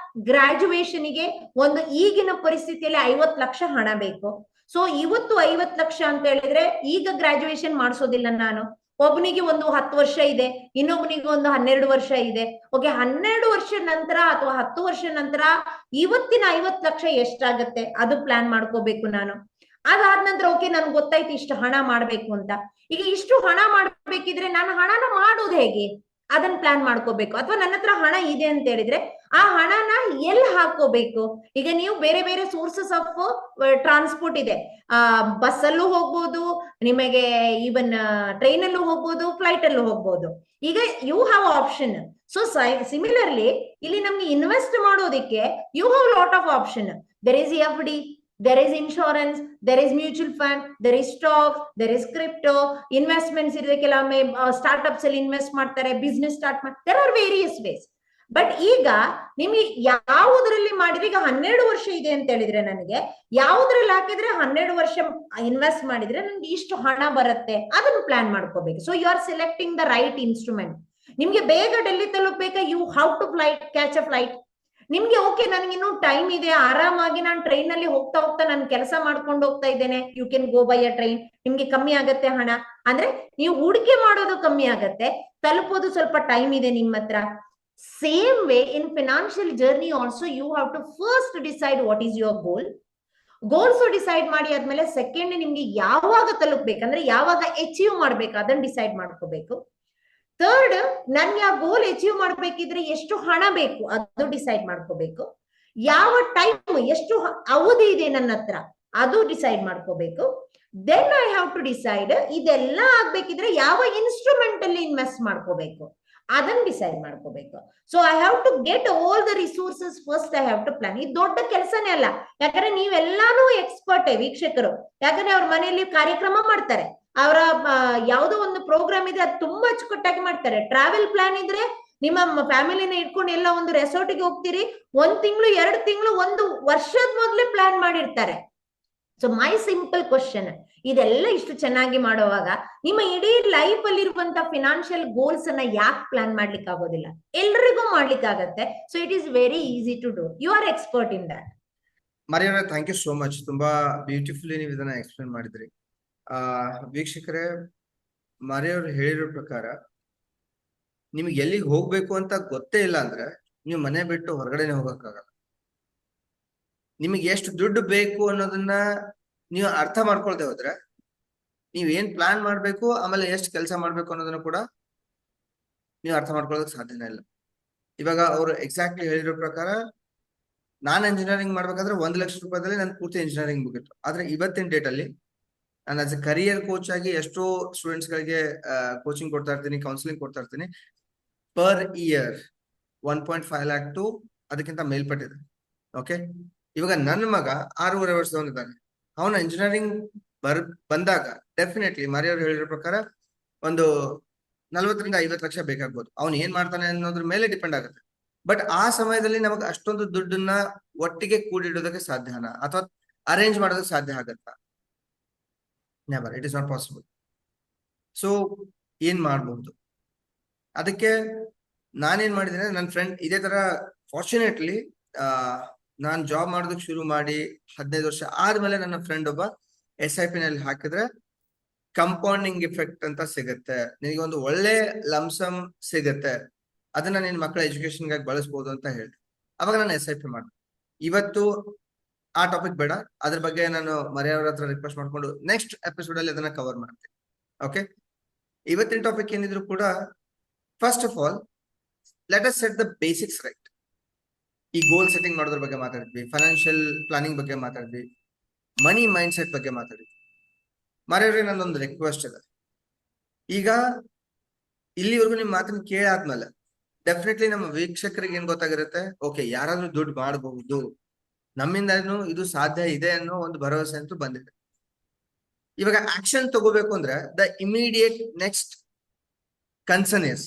ಗ್ರಾಜುಯೇಷನ್ಗೆ ಒಂದು ಈಗಿನ ಪರಿಸ್ಥಿತಿಯಲ್ಲಿ 50 ಲಕ್ಷ ಹಣ ಬೇಕು. ಸೊ ಇವತ್ತು 50 ಲಕ್ಷ ಅಂತ ಹೇಳಿದ್ರೆ ಈಗ ಗ್ರಾಜುಯೇಷನ್ ಮಾಡಿಸೋದಿಲ್ಲ ನಾನು. ಒಬ್ಬನಿಗೆ ಒಂದು 10 ವರ್ಷ ಇದೆ, ಇನ್ನೊಬ್ಬನಿಗೆ ಒಂದು 12 ವರ್ಷ ಇದೆ. ಓಕೆ, 12 ವರ್ಷ ನಂತರ ಅಥವಾ 10 ವರ್ಷ ನಂತರ ಇವತ್ತಿನ 50 ಲಕ್ಷ ಎಷ್ಟಾಗತ್ತೆ ಅದು ಪ್ಲಾನ್ ಮಾಡ್ಕೋಬೇಕು ನಾನು. ಅದಾದ ನಂತರ ಓಕೆ ನನ್ಗೆ ಗೊತ್ತಾಯ್ತು ಇಷ್ಟು ಹಣ ಮಾಡ್ಬೇಕು ಅಂತ. ಈಗ ಇಷ್ಟು ಹಣ ಮಾಡ್ಬೇಕಿದ್ರೆ ನಾನು ಹಣನ ಮಾಡೋದು ಹೇಗೆ ಅದನ್ನ ಪ್ಲಾನ್ ಮಾಡ್ಕೋಬೇಕು. ಅಥವಾ ನನ್ನ ಹತ್ರ ಹಣ ಇದೆ ಅಂತ ಹೇಳಿದ್ರೆ ಆ ಹಣನ ಎಲ್ಲಿ ಹಾಕೋಬೇಕು. ಈಗ ನೀವು ಬೇರೆ ಬೇರೆ ಸೋರ್ಸಸ್ ಆಫ್ ಟ್ರಾನ್ಸ್ಪೋರ್ಟ್ ಇದೆ. ಬಸ್ ಅಲ್ಲೂ ಹೋಗ್ಬೋದು, ನಿಮಗೆ ಈವನ್ ಟ್ರೈನ್ ಅಲ್ಲೂ ಹೋಗ್ಬೋದು, ಫ್ಲೈಟ್ ಅಲ್ಲೂ ಹೋಗ್ಬೋದು. ಈಗ you have option. So similarly ಇಲ್ಲಿ ನಮ್ಗೆ ಇನ್ವೆಸ್ಟ್ ಮಾಡೋದಿಕ್ಕೆ you have lot of option. There is FD, there is insurance, there is mutual fund, there is stocks, there is crypto, investments ಇದೆ. ಕೆಲವೊಮ್ಮೆ ಸ್ಟಾರ್ಟ್ಅಪ್ಸ್ ಅಲ್ಲಿ ಇನ್ವೆಸ್ಟ್ ಮಾಡ್ತಾರೆ, ಬಿಸ್ನೆಸ್ ಸ್ಟಾರ್ಟ್ ಮಾಡ್ತಾರೆ. there are various ways. But ಈಗ ನಿಮ್ಗೆ ಯಾವುದ್ರಲ್ಲಿ ಮಾಡಿದ್ರೆ, ಈಗ 12 ವರ್ಷ ಇದೆ ಅಂತ ಹೇಳಿದ್ರೆ ನನಗೆ ಯಾವುದ್ರಲ್ಲಿ ಹಾಕಿದ್ರೆ 12 ವರ್ಷ ಇನ್ವೆಸ್ಟ್ ಮಾಡಿದ್ರೆ ನನ್ಗೆ ಇಷ್ಟು ಹಣ ಬರುತ್ತೆ ಅದನ್ನು ಪ್ಲಾನ್ ಮಾಡ್ಕೋಬೇಕು. So you are selecting the right instrument. ನಿಮ್ಗೆ ಬೇಗ ಡೆಲ್ಲಿ ತಲುಪಬೇಕಾ, you how to catch a flight. ನಿಮ್ಗೆ ಓಕೆ ನನಗಿನ್ನೂ ಟೈಮ್ ಇದೆ, ಆರಾಮಾಗಿ ನಾನು ಟ್ರೈನ್ ಅಲ್ಲಿ ಹೋಗ್ತಾ ಹೋಗ್ತಾ ನಾನು ಕೆಲಸ ಮಾಡ್ಕೊಂಡು ಹೋಗ್ತಾ ಇದ್ದೇನೆ, you can go by a train. ನಿಮ್ಗೆ ಕಮ್ಮಿ ಆಗತ್ತೆ ಹಣ ಅಂದ್ರೆ ನೀವು ಹೂಡಿಕೆ ಮಾಡೋದು ಕಮ್ಮಿ ಆಗತ್ತೆ, ತಲುಪೋದು ಸ್ವಲ್ಪ ಟೈಮ್ ಇದೆ ನಿಮ್ಮ ಹತ್ರ. Same way in financial journey also you have to first decide what is your goal. Goals decide ಮಾಡಿ ಆದ್ಮೇಲೆ ಸೆಕೆಂಡ್ ನಿಮ್ಗೆ ಯಾವಾಗ ತಲುಪಬೇಕಂದ್ರೆ ಯಾವಾಗ ಅಚೀವ್ ಮಾಡ್ಬೇಕು ಅದನ್ನ ಡಿಸೈಡ್ ಮಾಡ್ಕೋಬೇಕು. ಥರ್ಡ್, ನನ್ಗೆ ಆ ಗೋಲ್ ಅಚೀವ್ ಮಾಡ್ಬೇಕಿದ್ರೆ ಎಷ್ಟು ಹಣ ಬೇಕು ಅದು ಡಿಸೈಡ್ ಮಾಡ್ಕೋಬೇಕು. ಯಾವ ಟೈಮ್ ಎಷ್ಟು ಅವಧಿ ಇದೆ ನನ್ನ ಹತ್ರ ಅದು ಡಿಸೈಡ್ ಮಾಡ್ಕೋಬೇಕು. Then I have to decide ಇದೆಲ್ಲ ಆಗ್ಬೇಕಿದ್ರೆ ಯಾವ ಇನ್ಸ್ಟ್ರೂಮೆಂಟ್ ಅಲ್ಲಿ ಇನ್ವೆಸ್ಟ್ ಮಾಡ್ಕೋಬೇಕು ಅದನ್ನ ಡಿಸೈಡ್ ಮಾಡ್ಕೋಬೇಕು. So I have to get all the resources first. I have to plan. ಇದು ದೊಡ್ಡ ಕೆಲಸನೇ ಅಲ್ಲ, ಯಾಕಂದ್ರೆ ನೀವೆಲ್ಲಾನು ಎಕ್ಸ್ಪರ್ಟ್ ವೀಕ್ಷಕರು. ಯಾಕಂದ್ರೆ ಅವ್ರ ಮನೆಯಲ್ಲಿ ಕಾರ್ಯಕ್ರಮ ಮಾಡ್ತಾರೆ, ಅವರ ಯಾವುದೋ ಒಂದು ಪ್ರೋಗ್ರಾಮ್ ಇದೆ, ಅದು ತುಂಬಾ ಅಚ್ಚುಕಟ್ಟಾಗಿ ಮಾಡ್ತಾರೆ. ಟ್ರಾವೆಲ್ ಪ್ಲಾನ್ ಇದ್ರೆ ನಿಮ್ಮ ಫ್ಯಾಮಿಲಿನ ಇಟ್ಕೊಂಡು ಎಲ್ಲ ಒಂದು ರೆಸಾರ್ಟ್ಗೆ ಹೋಗ್ತೀರಿ, 1 ತಿಂಗಳು 2 ತಿಂಗಳು 1 ವರ್ಷದ ಮೊದಲೇ ಪ್ಲಾನ್ ಮಾಡಿರ್ತಾರೆ. ಸೊ ಮೈ ಸಿಂಪಲ್ ಕ್ವಶನ್, ಇದೆಲ್ಲ ಇಷ್ಟು ಚೆನ್ನಾಗಿ ಮಾಡುವಾಗ ನಿಮ್ಮ ಇಡೀ ಲೈಫ್ ಅಲ್ಲಿ ಇರುವಂತ ಫಿನಾನ್ಷಿಯಲ್ ಗೋಲ್ಸ್ ಅನ್ನ ಯಾಕೆ ಪ್ಲಾನ್ ಮಾಡ್ಲಿಕ್ಕೆ ಆಗೋದಿಲ್ಲ? ಎಲ್ರಿಗೂ ಮಾಡ್ಲಿಕ್ಕೆ ಆಗತ್ತೆ. So it is very easy to do. You are expert in that. ಮರಿಯವರೇ, ಥ್ಯಾಂಕ್ ಯು ಸೋ ಮಚ್. ತುಂಬಾ ಬ್ಯೂಟಿಫುಲಿ ನೀವು ಇದನ್ನ ಎಕ್ಸ್ಪ್ಲೇನ್ ಮಾಡಿದ್ರಿ. ವೀಕ್ಷಕರೇ, ಮರಿಯವರು ಹೇಳಿರೋ ಪ್ರಕಾರ ನಿಮ್ಗೆ ಎಲ್ಲಿಗೆ ಹೋಗ್ಬೇಕು ಅಂತ ಗೊತ್ತೇ ಇಲ್ಲ ಅಂದ್ರೆ ನೀವು ಮನೆ ಬಿಟ್ಟು ಹೊರಗಡೆನೆ ಹೋಗಕ್ಕಾಗಲ್ಲ. ನಿಮಗೆ ಎಷ್ಟು ದುಡ್ಡು ಬೇಕು ಅನ್ನೋದನ್ನ ನೀವು ಅರ್ಥ ಮಾಡ್ಕೊಳ್ದೆ ಹೋದ್ರೆ ನೀವ್ ಏನ್ ಪ್ಲಾನ್ ಮಾಡ್ಬೇಕು, ಆಮೇಲೆ ಎಷ್ಟು ಕೆಲಸ ಮಾಡ್ಬೇಕು ಅನ್ನೋದನ್ನ ಕೂಡ ನೀವು ಅರ್ಥ ಮಾಡ್ಕೊಳ್ಳೋದಕ್ಕೆ ಸಾಧ್ಯನೇ ಇಲ್ಲ. ಇವಾಗ ಅವ್ರು ಎಕ್ಸಾಕ್ಟ್ಲಿ ಹೇಳಿರೋ ಪ್ರಕಾರ ನಾನು ಇಂಜಿನಿಯರಿಂಗ್ ಮಾಡ್ಬೇಕಾದ್ರೆ 1 ಲಕ್ಷ ರೂಪಾಯಿದಲ್ಲಿ ನಾನು ಪೂರ್ತಿ ಇಂಜಿನಿಯರಿಂಗ್ ಮುಗಿತ್ತು. ಆದ್ರೆ ಇವತ್ತಿನ ಡೇಟ್ ಅಲ್ಲಿ ನಾನು ಆಸ್ ಎ ಕರಿಯರ್ ಕೋಚ್ ಆಗಿ ಎಷ್ಟೋ ಸ್ಟೂಡೆಂಟ್ಸ್ ಗಳಿಗೆ ಕೋಚಿಂಗ್ ಕೊಡ್ತಾ ಇರ್ತೀನಿ, ಕೌನ್ಸಿಲಿಂಗ್ ಕೊಡ್ತಾ ಇರ್ತೀನಿ. ಪರ್ ಇಯರ್ 1.5 ಲ್ಯಾಕ್ ಟು ಅದಕ್ಕಿಂತ ಮೇಲ್ಪಟ್ಟಿದೆ. ಓಕೆ, ಇವಾಗ ನನ್ನ ಮಗ 6.5 ವರ್ಷದವನಿದ್ದಾನೆ. ಅವನ ಇಂಜಿನಿಯರಿಂಗ್ ಬಂದಾಗ ಡೆಫಿನೆಟ್ಲಿ ಮರಿಯವ್ರು ಹೇಳಿರೋ ಪ್ರಕಾರ ಒಂದು 40 ರಿಂದ 50 ಲಕ್ಷ ಬೇಕಾಗ್ಬೋದು. ಅವ್ನು ಏನ್ ಮಾಡ್ತಾನೆ ಅನ್ನೋದ್ರ ಮೇಲೆ ಡಿಪೆಂಡ್ ಆಗುತ್ತೆ. ಬಟ್ ಆ ಸಮಯದಲ್ಲಿ ನಮಗೆ ಅಷ್ಟೊಂದು ದುಡ್ಡನ್ನ ಒಟ್ಟಿಗೆ ಕೂಡಿಡೋದಕ್ಕೆ ಸಾಧ್ಯನಾ ಅಥವಾ ಅರೇಂಜ್ ಮಾಡೋದಕ್ಕೆ ಸಾಧ್ಯ ಆಗತ್ತಾ? Never, it is not possible. So ಏನ್ ಮಾಡಬಹುದು? ಅದಕ್ಕೆ ನಾನೇನ್ ಮಾಡಿದ್ದೇನೆ, ನನ್ನ ಫ್ರೆಂಡ್ ಇದೇ ತರ ಫಾರ್ಚುನೇಟ್ಲಿ ನಾನ್ ಜಾಬ್ ಮಾಡೋದಕ್ಕೆ ಶುರು ಮಾಡಿ 15 ವರ್ಷ ಆದ್ಮೇಲೆ ನನ್ನ ಫ್ರೆಂಡ್ ಒಬ್ಬ SIP ನಲ್ಲಿ ಹಾಕಿದ್ರೆ ಕಂಪೌಂಡಿಂಗ್ ಇಫೆಕ್ಟ್ ಅಂತ ಸಿಗುತ್ತೆ, ನಿನಗೆ ಒಂದು ಒಳ್ಳೆ ಲಂಸಮ್ ಸಿಗುತ್ತೆ, ಅದನ್ನ ನಿನ್ ಮಕ್ಕಳ ಎಜುಕೇಶನ್ಗಾಗಿ ಬಳಸ್ಬೋದು ಅಂತ ಹೇಳಿ ಅವಾಗ ನಾನು SIP ಮಾಡಿದೆ. ಇವತ್ತು ಆ ಟಾಪಿಕ್ ಬೇಡ, ಅದ್ರ ಬಗ್ಗೆ ನಾನು ಮರ್ಯಾವ್ರ ಹತ್ರ ರಿಕ್ವೆಸ್ಟ್ ಮಾಡ್ಕೊಂಡು ನೆಕ್ಸ್ಟ್ ಎಪಿಸೋಡ್ ಅಲ್ಲಿ ಅದನ್ನ ಕವರ್ ಮಾಡ್ತೀನಿ. ಓಕೆ, ಇವತ್ತಿನ ಟಾಪಿಕ್ ಏನಿದ್ರು ಕೂಡ first of all let us set the basics right. ಈ ಗೋಲ್ ಸೆಟ್ಟಿಂಗ್ ಮಾಡೋದ್ರ ಬಗ್ಗೆ ಮಾತಾಡಿದ್ವಿ, ಫೈನಾನ್ಷಿಯಲ್ ಪ್ಲಾನಿಂಗ್ ಬಗ್ಗೆ ಮಾತಾಡಿದ್ವಿ, ಮನಿ ಮೈಂಡ್ ಸೆಟ್ ಬಗ್ಗೆ ಮಾತಾಡಿದ್ವಿ. ಮರೆಯವ್ರೆ, ನನ್ನೊಂದು ರಿಕ್ವೆಸ್ಟ್ ಇದೆ. ಈಗ ಇಲ್ಲಿವರೆಗೂ ನಿಮ್ ಮಾತನ್ನ ಕೇಳಾದ್ಮೇಲೆ ಡೆಫಿನೆಟ್ಲಿ ನಮ್ಮ ವೀಕ್ಷಕರಿಗೆ ಏನ್ ಗೊತ್ತಾಗಿರುತ್ತೆ, ಓಕೆ ಯಾರಾದ್ರೂ ದುಡ್ಡು ಮಾಡಬಹುದು, ನಮ್ಮಿಂದನೂ ಇದು ಸಾಧ್ಯ ಇದೆ ಅನ್ನೋ ಒಂದು ಭರವಸೆ ಅಂತೂ ಬಂದಿದೆ. ಇವಾಗ ಆಕ್ಷನ್ ತಗೋಬೇಕು ಅಂದ್ರೆ the immediate next concern is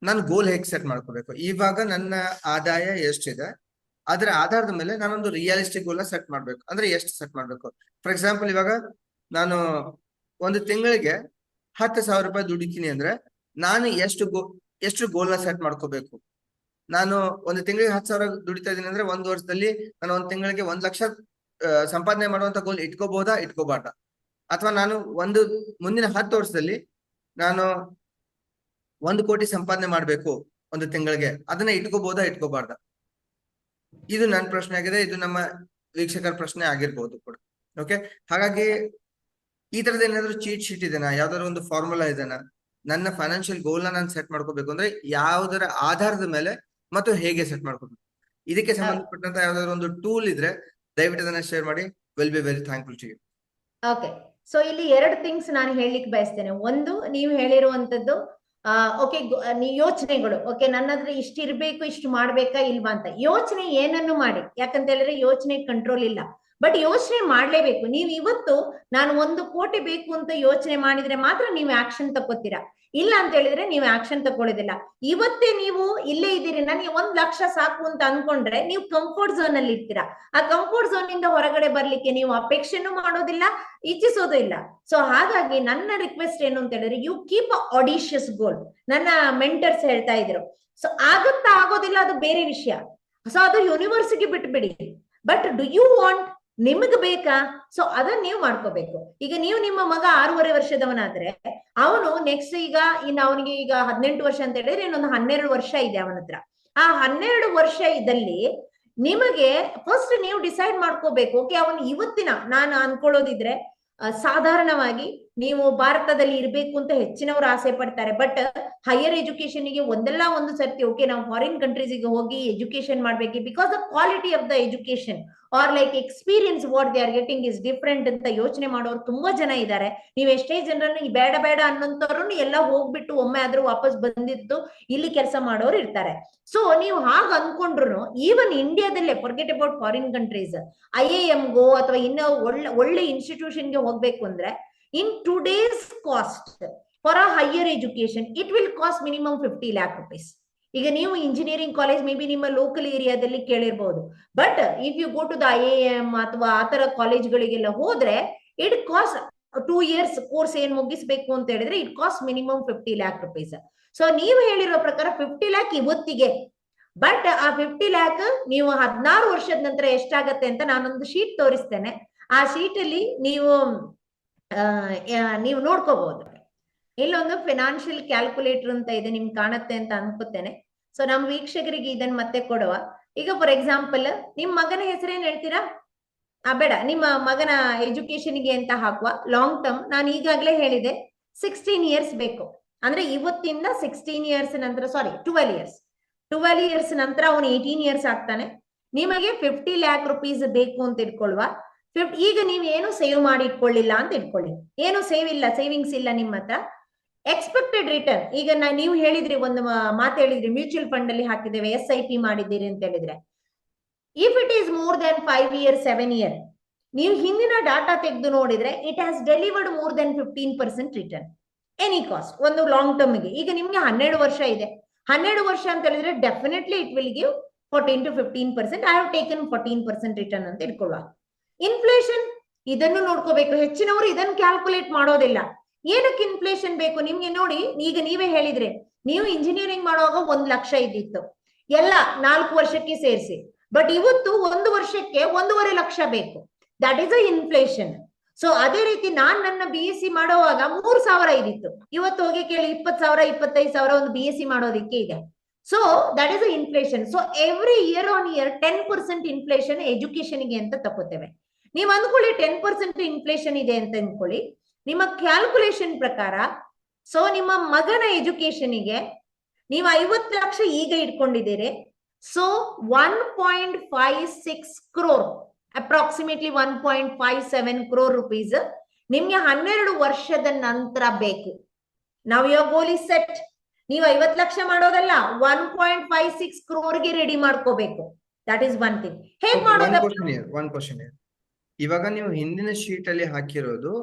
ನಾನು ಗೋಲ್ ಹೇಗೆ ಸೆಟ್ ಮಾಡ್ಕೋಬೇಕು. ಇವಾಗ ನನ್ನ ಆದಾಯ ಎಷ್ಟಿದೆ ಅದರ ಆಧಾರದ ಮೇಲೆ ನಾನೊಂದು ರಿಯಲಿಸ್ಟಿಕ್ ಗೋಲ್ ಸೆಟ್ ಮಾಡ್ಬೇಕು. ಅಂದ್ರೆ ಎಷ್ಟು ಸೆಟ್ ಮಾಡ್ಬೇಕು? ಫಾರ್ ಎಕ್ಸಾಂಪಲ್, ಇವಾಗ ನಾನು ಒಂದು ತಿಂಗಳಿಗೆ 10,000 ರೂಪಾಯಿ ದುಡಿತೀನಿ ಅಂದ್ರೆ ನಾನು ಎಷ್ಟು ಗೋಲ್ನ ಸೆಟ್ ಮಾಡ್ಕೋಬೇಕು? ನಾನು ಒಂದು ತಿಂಗಳಿಗೆ 10,000 ದುಡಿತಾ ಇದೀನಿ ಅಂದ್ರೆ ಒಂದು ವರ್ಷದಲ್ಲಿ ನಾನು ಒಂದು ತಿಂಗಳಿಗೆ 1 ಲಕ್ಷ ಸಂಪಾದನೆ ಮಾಡುವಂತ ಗೋಲ್ ಇಟ್ಕೋಬಹುದಾ, ಇಟ್ಕೋಬಾರ್ದಾ? ಅಥವಾ ನಾನು ಮುಂದಿನ 10 ವರ್ಷದಲ್ಲಿ ನಾನು 1 ಕೋಟಿ ಸಂಪಾದನೆ ಮಾಡ್ಬೇಕು ಒಂದು ತಿಂಗಳಿಗೆ, ಅದನ್ನ ಇಟ್ಕೋಬಹುದಾ, ಇಟ್ಕೋಬಾರ್ದಾ? ಇದು ನನ್ನ ಪ್ರಶ್ನೆ ಆಗಿದೆ, ಇದು ನಮ್ಮ ವೀಕ್ಷಕರ ಪ್ರಶ್ನೆ ಆಗಿರ್ಬೋದು ಕೂಡ. ಓಕೆ, ಹಾಗಾಗಿ ಈ ತರದ ಏನಾದ್ರು ಚೀಟ್ ಶೀಟ್ ಇದೆನಾ, ಯಾವ್ದಾದ್ರು ಒಂದು ಫಾರ್ಮುಲಾ ಇದೆನಾ? ನನ್ನ ಫೈನಾನ್ಷಿಯಲ್ ಗೋಲ್ ನಾನು ಸೆಟ್ ಮಾಡ್ಕೋಬೇಕು ಅಂದ್ರೆ ಯಾವುದರ ಆಧಾರದ ಮೇಲೆ ಮತ್ತು ಹೇಗೆ ಸೆಟ್ ಮಾಡ್ಕೋಬೇಕು, ಇದಕ್ಕೆ ಸಂಬಂಧಪಟ್ಟಂತ ಯಾವ್ದಾದ್ರು ಒಂದು ಟೂಲ್ ಇದ್ರೆ ದಯವಿಟ್ಟು ಅದನ್ನ ಶೇರ್ ಮಾಡಿ. Will be very thankful to you. Okay, so ಇಲ್ಲಿ 2 ಥಿಂಗ್ಸ್ ನಾನು ಹೇಳಲಿಕ್ಕೆ ಬಯಸ್ತೇನೆ. ಒಂದು, ನೀವು ಹೇಳಿರುವಂತದ್ದು ಓಕೆ, ಯೋಚನೆಗಳು. ಓಕೆ, ನನ್ನ ಹತ್ರ ಇಷ್ಟು ಇರ್ಬೇಕು, ಇಷ್ಟು ಮಾಡ್ಬೇಕಾ ಇಲ್ವಾ ಅಂತ ಯೋಚನೆ ಏನನ್ನು ಮಾಡಿ. ಯಾಕಂತ ಹೇಳಿದ್ರೆ ಯೋಚನೆ ಕಂಟ್ರೋಲ್ ಇಲ್ಲ, ಬಟ್ ಯೋಚನೆ ಮಾಡ್ಲೇಬೇಕು. ನೀವು ಇವತ್ತು ನಾನು 1 ಕೋಟಿ ಬೇಕು ಅಂತ ಯೋಚನೆ ಮಾಡಿದ್ರೆ ಮಾತ್ರ ನೀವು ಆಕ್ಷನ್ ತಗೋತೀರಾ. ಇಲ್ಲ ಅಂತ ಹೇಳಿದ್ರೆ ನೀವು ಆಕ್ಷನ್ ತಗೊಳ್ಳೋದಿಲ್ಲ. ಇವತ್ತೇ ನೀವು ಇಲ್ಲೇ ಇದ್ದೀರಿ, ನನಗೆ 1 ಲಕ್ಷ ಸಾಕು ಅಂತ ಅನ್ಕೊಂಡ್ರೆ ನೀವು ಕಂಫರ್ಟ್ ಝೋನ್ ಅಲ್ಲಿ ಇರ್ತೀರಾ. ಆ ಕಂಫರ್ಟ್ ಝೋನ್ ಇಂದ ಹೊರಗಡೆ ಬರ್ಲಿಕ್ಕೆ ನೀವು ಅಪೇಕ್ಷೆನೂ ಮಾಡೋದಿಲ್ಲ, ಇಚ್ಛಿಸೋದು ಇಲ್ಲ. ಸೊ ಹಾಗಾಗಿ ನನ್ನ ರಿಕ್ವೆಸ್ಟ್ ಏನು ಅಂತ ಹೇಳಿದ್ರೆ, ಯು ಕೀಪ್ ಅ ಆಡಿಷಿಯಸ್ ಗೋಲ್. ನನ್ನ ಮೆಂಟರ್ಸ್ ಹೇಳ್ತಾ ಇದ್ರು. ಸೊ ಆಗುತ್ತಾ ಆಗೋದಿಲ್ಲ ಅದು ಬೇರೆ ವಿಷಯ. ಸೊ ಅದು ಯೂನಿವರ್ಸಿಗೆ ಬಿಟ್ಬಿಡಿ. ಬಟ್ ಡು ಯು ವಾಂಟ್, ನಿಮಗ್ ಬೇಕಾ? ಸೊ ಅದನ್ನ ನೀವು ಮಾಡ್ಕೋಬೇಕು. ಈಗ ನೀವು ನಿಮ್ಮ ಮಗ 6.5 ವರ್ಷದವನಾದ್ರೆ ಅವನು ನೆಕ್ಸ್ಟ್ ಇನ್ನು ಅವನಿಗೆ ಈಗ 18 ವರ್ಷ ಅಂತ ಹೇಳಿದ್ರೆ ಇನ್ನೊಂದು 12 ವರ್ಷ ಇದೆ ಅವನ ಹತ್ರ. ಆ 12 ವರ್ಷ ಇದ್ದಲ್ಲಿ ನಿಮಗೆ ಫಸ್ಟ್ ನೀವು ಡಿಸೈಡ್ ಮಾಡ್ಕೋಬೇಕು. ಓಕೆ, ಅವನು ಇವತ್ತಿನ ನಾನು ಅನ್ಕೊಳ್ಳೋದಿದ್ರೆ ಸಾಧಾರಣವಾಗಿ ನೀವು ಭಾರತದಲ್ಲಿ ಇರ್ಬೇಕು ಅಂತ ಹೆಚ್ಚಿನವರು ಆಸೆ ಪಡ್ತಾರೆ. ಬಟ್ ಹೈಯರ್ ಎಜುಕೇಶನ್ ಗೆ ಒಂದಲ್ಲ ಒಂದು ಸರ್ತಿ ಓಕೆ ನಾವು ಫಾರಿನ್ ಕಂಟ್ರೀಸ್ ಹೋಗಿ ಎಜುಕೇಶನ್ ಮಾಡ್ಬೇಕು, because the quality of the education are like experience what they are getting is different ಅಂತ ಯೋಚನೆ ಮಾಡೋರು ತುಂಬಾ ಜನ ಇದ್ದಾರೆ. ನೀವು ಎಷ್ಟೇ ಜನರನ್ನು ಬೇಡ ಬೇಡ ಅನ್ನೋಂಥವ್ರನ್ನು ಎಲ್ಲ ಹೋಗ್ಬಿಟ್ಟು ಒಮ್ಮೆ ಆದ್ರೂ ವಾಪಸ್ ಬಂದಿದ್ದು ಇಲ್ಲಿ ಕೆಲಸ ಮಾಡೋರು ಇರ್ತಾರೆ. ಸೊ ನೀವು ಹಾಗ ಅನ್ಕೊಂಡ್ರು ಈವನ್ ಇಂಡಿಯಾದಲ್ಲೇ, ಫರ್ಗೆಟ್ ಅಬೌಟ್ ಫಾರಿನ್ ಕಂಟ್ರೀಸ್, IIM-ಗೋ ಅಥವಾ ಇನ್ನ ಒಳ್ಳೆ ಇನ್ಸ್ಟಿಟ್ಯೂಷನ್ಗೆ ಹೋಗ್ಬೇಕು ಅಂದ್ರೆ in today's cost for a higher education it will cost minimum 50 lakh rupees. ಈಗ ನೀವು ಇಂಜಿನಿಯರಿಂಗ್ ಕಾಲೇಜ್ ಮೇ ಬಿ ನಿಮ್ಮ ಲೋಕಲ್ ಏರಿಯಾದಲ್ಲಿ ಕೇಳಿರ್ಬಹುದು. But if you go to the IIM ಅಥವಾ ಆತರ ಕಾಲೇಜ್ಗಳಿಗೆಲ್ಲ ಹೋದ್ರೆ ಇಟ್ ಕಾಸ್ಟ್ 2 years ಕೋರ್ಸ್ ಏನ್ ಮುಗಿಸ್ಬೇಕು ಅಂತ ಹೇಳಿದ್ರೆ it cost minimum 50 lakh rupees. So ನೀವು ಹೇಳಿರೋ ಪ್ರಕಾರ 50 lakh ಇವತ್ತಿಗೆ. ಬಟ್ ಆ 50 lakh ನೀವು 16 ವರ್ಷದ ನಂತರ ಎಷ್ಟಾಗತ್ತೆ ಅಂತ ನಾನೊಂದು ಶೀಟ್ ತೋರಿಸ್ತೇನೆ. ಆ ಶೀಟ್ ಅಲ್ಲಿ ನೀವು ನೋಡ್ಕೋಬಹುದು. ಇಲ್ಲೊಂದು ಫೈನಾನ್ಷಿಯಲ್ ಕ್ಯಾಲ್ಕುಲೇಟರ್ ಅಂತ ಇದೆ, ನಿಮ್ಗೆ ಕಾಣುತ್ತೆ ಅಂತ ಅನ್ಕೋತೇನೆ. ಸೊ ನಮ್ಮ ವೀಕ್ಷಕರಿಗೆ ಇದನ್ನ ಮತ್ತೆ ಕೊಡುವ. ಈಗ ಫಾರ್ ಎಕ್ಸಾಂಪಲ್ ನಿಮ್ ಮಗನ ಹೆಸರೇನ್ ಹೇಳ್ತೀರಾ? ಬೇಡ, ನಿಮ್ಮ ಮಗನ ಎಜುಕೇಶನ್ಗೆ ಅಂತ ಹಾಕುವ. ಲಾಂಗ್ ಟರ್ಮ್ ನಾನು ಈಗಾಗಲೇ ಹೇಳಿದೆ 16 years ಬೇಕು. ಅಂದ್ರೆ ಇವತ್ತಿಂದ 16 years ನಂತರ, ಸಾರಿ 12 years ನಂತರ ಅವನು 18 years ಆಗ್ತಾನೆ. ನಿಮಗೆ 50 lakh rupees ಬೇಕು ಅಂತ ಇಟ್ಕೊಳ್ವಾ. ಈಗ ನೀವ್ ಏನು ಸೇವ್ ಮಾಡಿ ಇಟ್ಕೊಳ್ಳಿಲ್ಲ ಅಂತ ಇಟ್ಕೊಳ್ಳಿ. ಏನು ಸೇವ್ ಇಲ್ಲ, ಸೇವಿಂಗ್ಸ್ ಇಲ್ಲ ನಿಮ್ಮ ಹತ್ರ. ಎಕ್ಸ್ಪೆಕ್ಟೆಡ್ ರಿಟರ್ನ್, ಈಗ ನೀವು ಹೇಳಿದ್ರಿ, ಒಂದು ಮಾತು ಹೇಳಿದ್ರಿ, ಮ್ಯೂಚುವಲ್ ಫಂಡ್ ಅಲ್ಲಿ ಹಾಕಿದ್ದೇವೆ, SIP ಮಾಡಿದ್ದೀರಿ ಅಂತ ಹೇಳಿದ್ರೆ, if it is more than 5 years 7 years, ನೀವು ಹಿಂದಿನ ಡಾಟಾ ತೆಗೆದು ನೋಡಿದ್ರೆ it has delivered more than 15% return any cost ಒಂದು ಲಾಂಗ್ ಟರ್ಮ್ಗೆ. ಈಗ ನಿಮ್ಗೆ 12 ವರ್ಷ ಇದೆ, 12 ವರ್ಷ ಅಂತ ಹೇಳಿದ್ರೆ definitely it will give 14 to 15%. I have taken 14% return ಅಂತ ಇಟ್ಕೊಳ್ಳುವ. ಇನ್ಫ್ಲೇಷನ್ ಇದನ್ನು ನೋಡ್ಕೋಬೇಕು. ಹೆಚ್ಚಿನವರು ಇದನ್ನು ಕ್ಯಾಲ್ಕುಲೇಟ್ ಮಾಡೋದಿಲ್ಲ. ಏನಕ್ಕೆ ಇನ್ಫ್ಲೇಷನ್ ಬೇಕು ನಿಮ್ಗೆ? ನೋಡಿ, ಈಗ ನೀವೇ ಹೇಳಿದ್ರೆ ನೀವು ಇಂಜಿನಿಯರಿಂಗ್ ಮಾಡುವಾಗ 1 ಲಕ್ಷ ಇದ್ದಿತ್ತು ಎಲ್ಲ 4 ವರ್ಷಕ್ಕೆ ಸೇರಿಸಿ. ಬಟ್ ಇವತ್ತು 1 ವರ್ಷಕ್ಕೆ 1.5 ಲಕ್ಷ ಬೇಕು. That is a inflation. So ಅದೇ ರೀತಿ ನಾನ್ ನನ್ನ BSc ಮಾಡುವಾಗ 3,000 ಇದ್ದಿತ್ತು. ಇವತ್ತು ಹೋಗಿ ಕೇಳಿ 20,000 25,000 ಒಂದು BSc ಮಾಡೋದಿಕ್ಕೆ ಇದೆ. So that is a inflation. So every year on year 10% inflation ಎಜುಕೇಶನ್ಗೆ ಅಂತ ತಗೋತೇವೆ. ನೀವು ಅಂದ್ಕೊಳ್ಳಿ 10% ಇನ್ಫ್ಲೇಷನ್ ಇದೆ ಅಂತ ಅಂದ್ಕೊಳ್ಳಿ. ನಿಮ್ಮ ಕ್ಯಾಲ್ಕುಲೇಷನ್ ಪ್ರಕಾರ ಸೊ ನಿಮ್ಮ ಮಗನ ಎಜುಕೇಶನ್ಗೆ ನೀವು 50 ಲಕ್ಷ ಈಗ ಇಟ್ಕೊಂಡಿದ್ದೀರಿ. So 1.56 crore, approximately 1.57 crore rupees ನಿಮ್ಗೆ 12 ವರ್ಷದ ನಂತರ ಬೇಕು. ನಾವು your goal is set. ನೀವು 50 ಲಕ್ಷ ಮಾಡೋದಲ್ಲ, 1.56 crore ರೆಡಿ ಮಾಡ್ಕೋಬೇಕು. That is one thing. ಹೇಗ್ ಮಾಡೋದು? One question. ಇವಾಗ ನೀವು ಹಿಂದಿನ ಶೀಟ್ ಅಲ್ಲಿ ಹಾಕಿರೋದು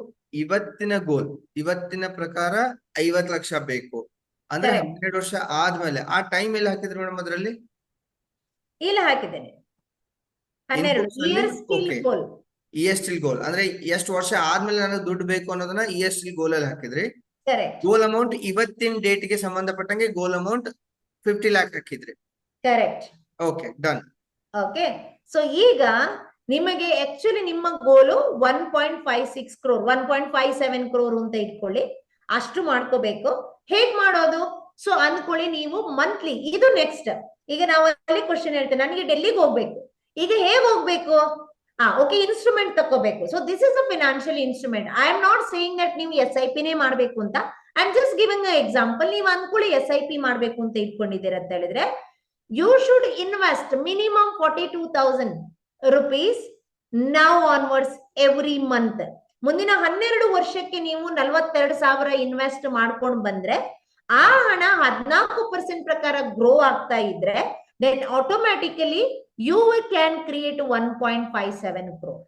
ಇವತ್ತಿನ ಗೋಲ್, ಇವತ್ತಿನ ಪ್ರಕಾರ 50 ಲಕ್ಷ ಬೇಕು ಅಂದ್ರೆ 12 ವರ್ಷ ಆದ್ಮೇಲೆ ಆ ಟೈಮ್ ಎಲ್ಲಿ ಹಾಕಿದ್ರಿ ಮೇಡಮ್? ಅದ್ರಲ್ಲಿ ಇಲ್ಲ ಹಾಕಿದ್ದೇನೆ 12 ಇಯರ್ಸ್ ಸ್ಟಿಲ್ ಗೋಲ್. ESTIL ಗೋಲ್ ಅಂದ್ರೆ ಎಷ್ಟು ವರ್ಷ ಆದ್ಮೇಲೆ ನನಗೆ ದುಡ್ಡು ಬೇಕು ಅನ್ನೋದನ್ನ ESTIL ಗೋಲ್ ಅಲ್ಲಿ ಹಾಕಿದ್ರಿ. ಕರೆಕ್ಟ್. ಗೋಲ್ ಅಮೌಂಟ್ ಇವತ್ತಿನ ಡೇಟ್ ಗೆ ಸಂಬಂಧಪಟ್ಟಂಗೆ ಗೋಲ್ ಅಮೌಂಟ್ 50 lakh ಹಾಕಿದ್ರಿ. Correct. Okay, done. Okay, so ಈಗ ನಿಮಗೆ ಆಕ್ಚುಲಿ ನಿಮ್ಮ ಗೋಲು 1.56 crore, 1.57 crore ಅಂತ ಇಟ್ಕೊಳ್ಳಿ. ಅಷ್ಟು ಮಾಡ್ಕೋಬೇಕು. ಹೇಗ್ ಮಾಡೋದು? ಸೊ ಅಂದ್ಕೊಳ್ಳಿ ನೀವು ಮಂತ್ಲಿ, ಇದು ನೆಕ್ಸ್ಟ್. ಈಗ ನಾವು ಅಲ್ಲಿ ಕ್ವಶನ್ ಹೇಳ್ತೇವೆ, ನನಗೆ ಡೆಲ್ಲಿಗೆ ಹೋಗ್ಬೇಕು. ಈಗ ಹೇಗ್ ಹೋಗ್ಬೇಕು? ಓಕೆ, ಇನ್ಸ್ಟ್ರೂಮೆಂಟ್ ತಗೋಬೇಕು. So this is a financial instrument. I am not saying that ನೀವು SIP ನೇ ಮಾಡ್ಬೇಕು ಅಂತ. I am just giving a example. ನೀವು ಅಂದ್ಕೊಳ್ಳಿ SIP ಮಾಡ್ಬೇಕು ಅಂತ ಇಟ್ಕೊಂಡಿದ್ದೀರ ಅಂತ ಹೇಳಿದ್ರೆ, you should invest minimum 42,000 rupees now onwards every month. ಮುಂದಿನ 12 ವರ್ಷಕ್ಕೆ ನೀವು 42,000 ಇನ್ವೆಸ್ಟ್ ಮಾಡ್ಕೊಂಡು ಬಂದ್ರೆ ಆ ಹಣ 14% ಪ್ರಕಾರ ಗ್ರೋ ಆಗ್ತಾ ಇದ್ರೆ then automatically you can create 1.57 crore.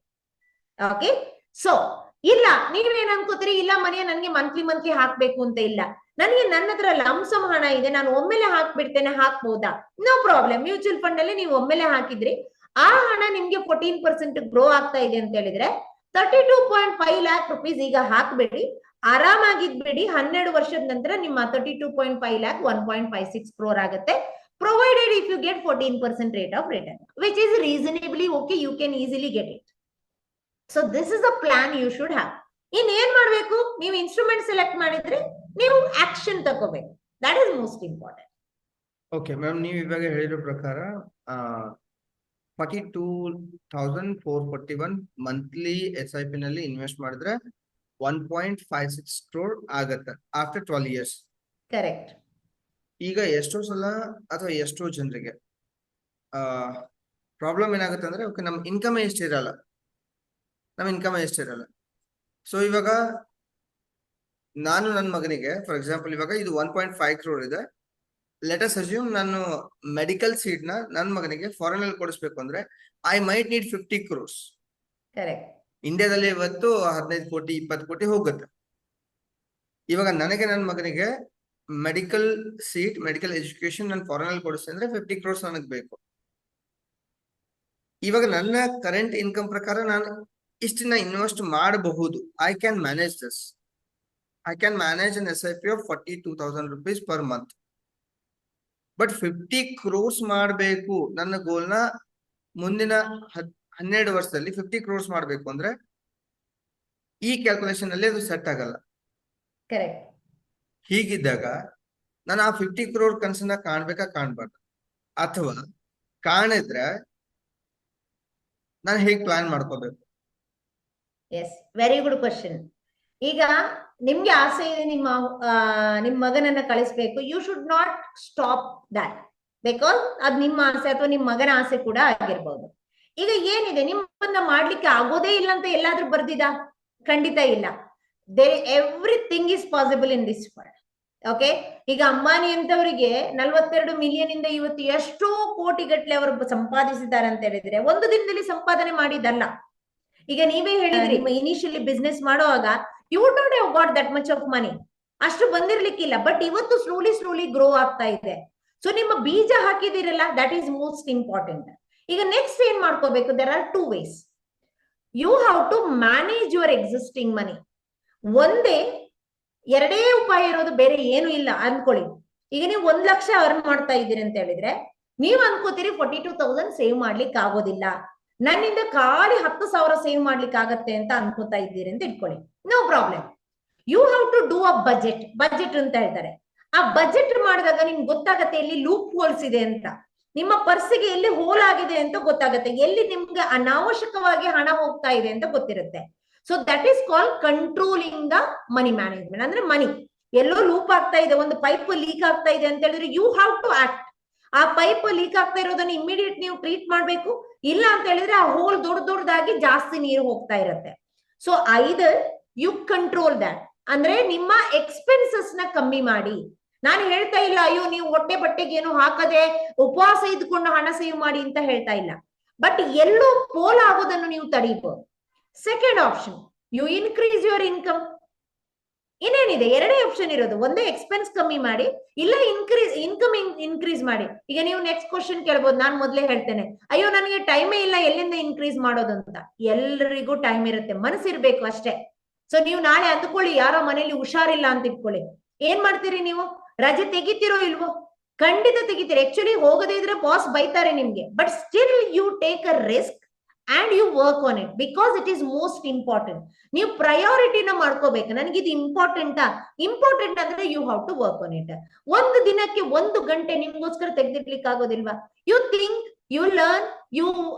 Okay, so ಇಲ್ಲ ನೀವೇನ್ ಅನ್ಕೋತೀರಿ, ಇಲ್ಲ ಮನೆಯ ನನಗೆ ಮಂತ್ಲಿ ಹಾಕ್ಬೇಕು ಅಂತ ಇಲ್ಲ, ನನಗೆ ನನ್ನ ಹತ್ರ ಲಂಸಮ್ ಹಣ ಇದೆ, ನಾನು ಒಮ್ಮೆಲೆ ಹಾಕ್ಬಿಡ್ತೇನೆ, ಹಾಕ್ಬೋದಾ? No problem. ಮ್ಯೂಚುವಲ್ ಫಂಡ್ ಅಲ್ಲಿ ನೀವು ಒಮ್ಮೆಲೆ ಹಾಕಿದ್ರಿ, ಆ ಹಣ ನಿಮ್ಗೆ 14% ಗ್ರೋ ಆಗ್ತಾ ಇದೆ ಅಂತ ಹೇಳಿದ್ರೆ 32.5 lakh rupees ಈಗ ಹಾಕ್ಬೇಡಿ, ಆರಾಮಾಗಿದ್ಬಿಡಿ. 12 ವರ್ಷದ ನಂತರ ನಿಮ್ಮ 32.5 lakh 1.56 crore ಆಗುತ್ತೆ. Provided if you get 14% rate of return, which is reasonably okay, you can easily get it. So this is a plan you should have. In ಏನ್ ಮಾಡ್ಬೇಕು? ನೀವು ಇನ್ಸ್ಟ್ರೂಮೆಂಟ್ ಸೆಲೆಕ್ಟ್ ಮಾಡಿದ್ರೆ ನೀವು ಆಕ್ಷನ್ ತಗೋಬೇಕು. That is most important. Okay ma'am, ನೀವು ಇವಾಗ ಹೇಳಿರೋ ಪ್ರಕಾರ 42,441 ಮಂತ್ಲಿ SIP ನಲ್ಲಿ ಇನ್ವೆಸ್ಟ್ ಮಾಡಿದ್ರೆ 1.56 crore ಆಗತ್ತೆ ಆಫ್ಟರ್ 12 years. ಕರೆಕ್ಟ್. ಈಗ ಎಷ್ಟೋ ಸಲ ಅಥವಾ ಎಷ್ಟೋ ಜನರಿಗೆ ಪ್ರಾಬ್ಲಮ್ ಏನಾಗುತ್ತೆ ಅಂದ್ರೆ, ಓಕೆ ನಮ್ ಇನ್ಕಮ್ ಎಷ್ಟಿರಲ್ಲ. ಸೊ ಇವಾಗ ನಾನು ನನ್ನ ಮಗನಿಗೆ, ಫಾರ್ ಎಕ್ಸಾಂಪಲ್ ಇವಾಗ ಇದು 1.5 crore ಇದೆ. ಲೆಟ್ ಅಸ್ ಅಸ್ಯೂಮ್ ನಾನು ಮೆಡಿಕಲ್ ಸೀಟ್ ನ ನನ್ನ ಮಗನಿಗೆ ಫಾರಿನ್ ಅಲ್ಲಿ ಕೊಡಿಸ್ಬೇಕು ಅಂದ್ರೆ I might need 50 crores. Correct. ಇಂಡಿಯಾದಲ್ಲಿ ಇವತ್ತು 15 ಕೋಟಿ 20 ಕೋಟಿ ಹೋಗುತ್ತೆ. ಇವಾಗ ನನಗೆ ನನ್ನ ಮಗನಿಗೆ ಮೆಡಿಕಲ್ ಸೀಟ್, ಮೆಡಿಕಲ್ ಎಜುಕೇಶನ್ ನಾನು ಫಾರಿನ್ ಅಲ್ಲಿ ಕೊಡಿಸ್ತೇನೆ ಅಂದ್ರೆ 50 crores ನನಗೆ ಬೇಕು. ಇವಾಗ ನನ್ನ ಕರೆಂಟ್ ಇನ್ಕಮ್ ಪ್ರಕಾರ ನಾನು ಇಷ್ಟನ್ನ ಇನ್ವೆಸ್ಟ್ ಮಾಡಬಹುದು. I can manage this. I can manage an SIP of 42,000 rupees per month. But 50 crores ಮಾಡಬೇಕು ನನ್ನ ಗೋಲ್ನ ಮುಂದಿನ 12 ವರ್ಷದಲ್ಲಿ 50 crores ಮಾಡಬೇಕು ಅಂದ್ರೆ ಈ ಕ್ಯಾಲ್ಕುಲೇಷನ್ ಅಲ್ಲಿ ಅದು ಸೆಟ್ ಆಗಲ್ಲ. ಕರೆಕ್ಟ್. ಹೀಗಿದ್ದಾಗ ನಾನು ಆ 50 crore ಕನಸನ್ನ ಕಾಣ್ಬೇಕಾ ಕಾಣ್ಬಾರ್ದು? ಅಥವಾ ಕಾಣಿದ್ರೆ ನಾನು ಹೇಗೆ ಪ್ಲಾನ್ ಮಾಡ್ಕೋಬೇಕು? Yes, very good question. ಈಗ ನಿಮ್ಗೆ ಆಸೆ ಇದೆ ನಿಮ್ಮ ಮಗನನ್ನ ಕಳಿಸ್ಬೇಕು. You should not stop that, because ಅದ್ ನಿಮ್ಮ ಆಸೆ ಅಥವಾ ನಿಮ್ಮ ಮಗನ ಆಸೆ ಕೂಡ ಆಗಿರ್ಬೋದು. ಈಗ ಏನಿದೆ, ನಿಮ್ಮನ್ನ ಮಾಡ್ಲಿಕ್ಕೆ ಆಗೋದೇ ಇಲ್ಲ ಅಂತ ಎಲ್ಲಾದ್ರೂ ಬರ್ದಿದ? ಖಂಡಿತ ಇಲ್ಲ. Everything is possible in this world. Okay, ಈಗ ಅಂಬಾನಿ ಅಂತವರಿಗೆ 42 ಮಿಲಿಯನ್ ಇಂದ ಇವತ್ತು ಎಷ್ಟೋ ಕೋಟಿಗಟ್ಲೆ ಅವರು ಸಂಪಾದಿಸಿದ್ದಾರೆ ಅಂತ ಹೇಳಿದ್ರೆ ಒಂದು ದಿನದಲ್ಲಿ ಸಂಪಾದನೆ ಮಾಡಿದಲ್ಲ. ಈಗ ನೀವೇ ಹೇಳಿದ್ರಿ, ಇನಿಷಿಯಲಿ ಬಿಸ್ನೆಸ್ ಮಾಡುವಾಗ you would not have got that much of money, ಅಷ್ಟು ಬಂದಿರ್ಲಿಕ್ಕಿಲ್ಲ. ಬಟ್ ಇವತ್ತು ಸ್ಲೋಲಿ ಗ್ರೋ ಆಗ್ತಾ ಇದೆ. ಸೊ ನಿಮ್ಮ ಬೀಜ ಹಾಕಿದಿರಲ್ಲ, ದಟ್ ಈಸ್ ಮೋಸ್ಟ್ ಇಂಪಾರ್ಟೆಂಟ್. ಈಗ ನೆಕ್ಸ್ಟ್ ಏನ್ ಮಾಡ್ಕೋಬೇಕು, there are 2 ways. You have to manage your existing money. ಒಂದೇ ಎರಡೇ ಉಪಾಯ ಇರೋದು, ಬೇರೆ ಏನು ಇಲ್ಲ ಅನ್ಕೊಳ್ಳಿ. ಈಗ ನೀವು 1 ಲಕ್ಷ ಅರ್ನ್ ಮಾಡ್ತಾ ಇದ್ದೀರಿ ಅಂತ ಹೇಳಿದ್ರೆ, ನೀವ್ ಅನ್ಕೋತೀರಿ 42,000 ಸೇವ್ ಮಾಡ್ಲಿಕ್ಕೆ ಆಗೋದಿಲ್ಲ, ನನ್ನಿಂದ ಖಾಲಿ 10,000 ಸೇವ್ ಮಾಡ್ಲಿಕ್ಕೆ ಆಗತ್ತೆ ಅಂತ ಅನ್ಕೋತಾ ಇದ್ದೀರಿ ಅಂತ ಇಟ್ಕೊಳ್ಳಿ. No problem. You have to do a budget ಅಂತ ಹೇಳ್ತಾರೆ. ಆ ಬಜೆಟ್ ಮಾಡಿದಾಗ ನಿಮ್ಗೆ ಗೊತ್ತಾಗತ್ತೆ ಎಲ್ಲಿ ಲೂಪ್ ಹೋಲ್ಸ್ ಇದೆ ಅಂತ, ನಿಮ್ಮ ಪರ್ಸಿಗೆ ಎಲ್ಲಿ ಹೋಲ್ ಆಗಿದೆ ಅಂತ ಗೊತ್ತಾಗತ್ತೆ, ಎಲ್ಲಿ ನಿಮ್ಗೆ ಅನಾವಶ್ಯಕವಾಗಿ ಹಣ ಹೋಗ್ತಾ ಇದೆ ಅಂತ ಗೊತ್ತಿರುತ್ತೆ. So that is called controlling the money management. ಅಂದ್ರೆ ಮನಿ ಎಲ್ಲೋ ಲೂಪ್ ಆಗ್ತಾ ಇದೆ, ಒಂದು ಪೈಪ್ ಲೀಕ್ ಆಗ್ತಾ ಇದೆ ಅಂತ ಹೇಳಿದ್ರೆ ಯು ಹ್ಯಾವ್ ಟು ಆಕ್ಟ್. ಆ ಪೈಪ್ ಲೀಕ್ ಆಗ್ತಾ ಇರೋದನ್ನ ಇಮಿಡಿಯೇಟ್ ನೀವು ಟ್ರೀಟ್ ಮಾಡ್ಬೇಕು. ಇಲ್ಲ ಅಂತ ಹೇಳಿದ್ರೆ ಆ ಹೋಲ್ ದೊಡ್ಡದಾಗಿ ಜಾಸ್ತಿ ನೀರು ಹೋಗ್ತಾ ಇರುತ್ತೆ. So either you control that, ಅಂದ್ರೆ ನಿಮ್ಮ ಎಕ್ಸ್ಪೆನ್ಸಸ್ ನ ಕಮ್ಮಿ ಮಾಡಿ. ನಾನು ಹೇಳ್ತಾ ಇಲ್ಲ ಅಯ್ಯೋ ನೀವು ಹೊಟ್ಟೆ ಬಟ್ಟೆಗೆ ಏನು ಹಾಕದೆ ಉಪವಾಸ ಇದ್ಕೊಂಡು ಹಣ ಸೇವ್ ಮಾಡಿ ಅಂತ ಹೇಳ್ತಾ ಇಲ್ಲ, ಬಟ್ ಎಲ್ಲೋ ಪೋಲ್ ಆಗೋದನ್ನು ನೀವು ತಡೀಬಹುದು. Second option, you increase your income. ಇನ್ನೇನಿದೆ, ಎರಡೇ ಆಪ್ಷನ್ ಇರೋದು, ಒಂದೇ ಎಕ್ಸ್ಪೆನ್ಸ್ ಕಮ್ಮಿ ಮಾಡಿ, ಇಲ್ಲ ಇನ್ಕಮ್ ಇನ್ಕ್ರೀಸ್ ಮಾಡಿ. ಈಗ ನೀವು ನೆಕ್ಸ್ಟ್ ಕ್ವಶನ್ ಕೇಳ್ಬೋದು, ನಾನು ಮೊದಲೇ ಹೇಳ್ತೇನೆ ಅಯ್ಯೋ ನನಗೆ ಟೈಮೇ ಇಲ್ಲ ಎಲ್ಲಿಂದ ಇನ್ಕ್ರೀಸ್ ಮಾಡೋದು ಅಂತ. ಎಲ್ಲರಿಗೂ ಟೈಮ್ ಇರುತ್ತೆ, ಮನಸ್ಸಿರ್ಬೇಕು ಅಷ್ಟೇ. ಸೊ ನೀವು ನಾಳೆ ಅಂದ್ಕೊಳ್ಳಿ ಯಾರೋ ಮನೇಲಿ ಹುಷಾರಿಲ್ಲ ಅಂತ ಇಟ್ಕೊಳ್ಳಿ, ಏನ್ ಮಾಡ್ತೀರಿ ನೀವು? ರಜೆ ತೆಗಿತೀರೋ ಇಲ್ವೋ? ಖಂಡಿತ ತೆಗಿತೀರಿ. ಆಕ್ಚುಲಿ ಹೋಗದೇ ಇದ್ರೆ ಬಾಸ್ ಬೈತಾರೆ ನಿಮ್ಗೆ, but still you take a risk and you work on it because it is most important. ನೀವು ಪ್ರಯಾರಿಟಿನ ಮಾಡ್ಕೋಬೇಕು. ನನಗೆ ಇದು ಇಂಪಾರ್ಟೆಂಟ್ ಅಂದ್ರೆ you have to work on it. ಒಂದು ದಿನಕ್ಕೆ 1 ಗಂಟೆ ನಿಮ್ಗೋಸ್ಕರ ತೆಗೆದಿಡ್ಲಿಕ್ಕೆ ಆಗೋದಿಲ್ವಾ? You think, you learn, you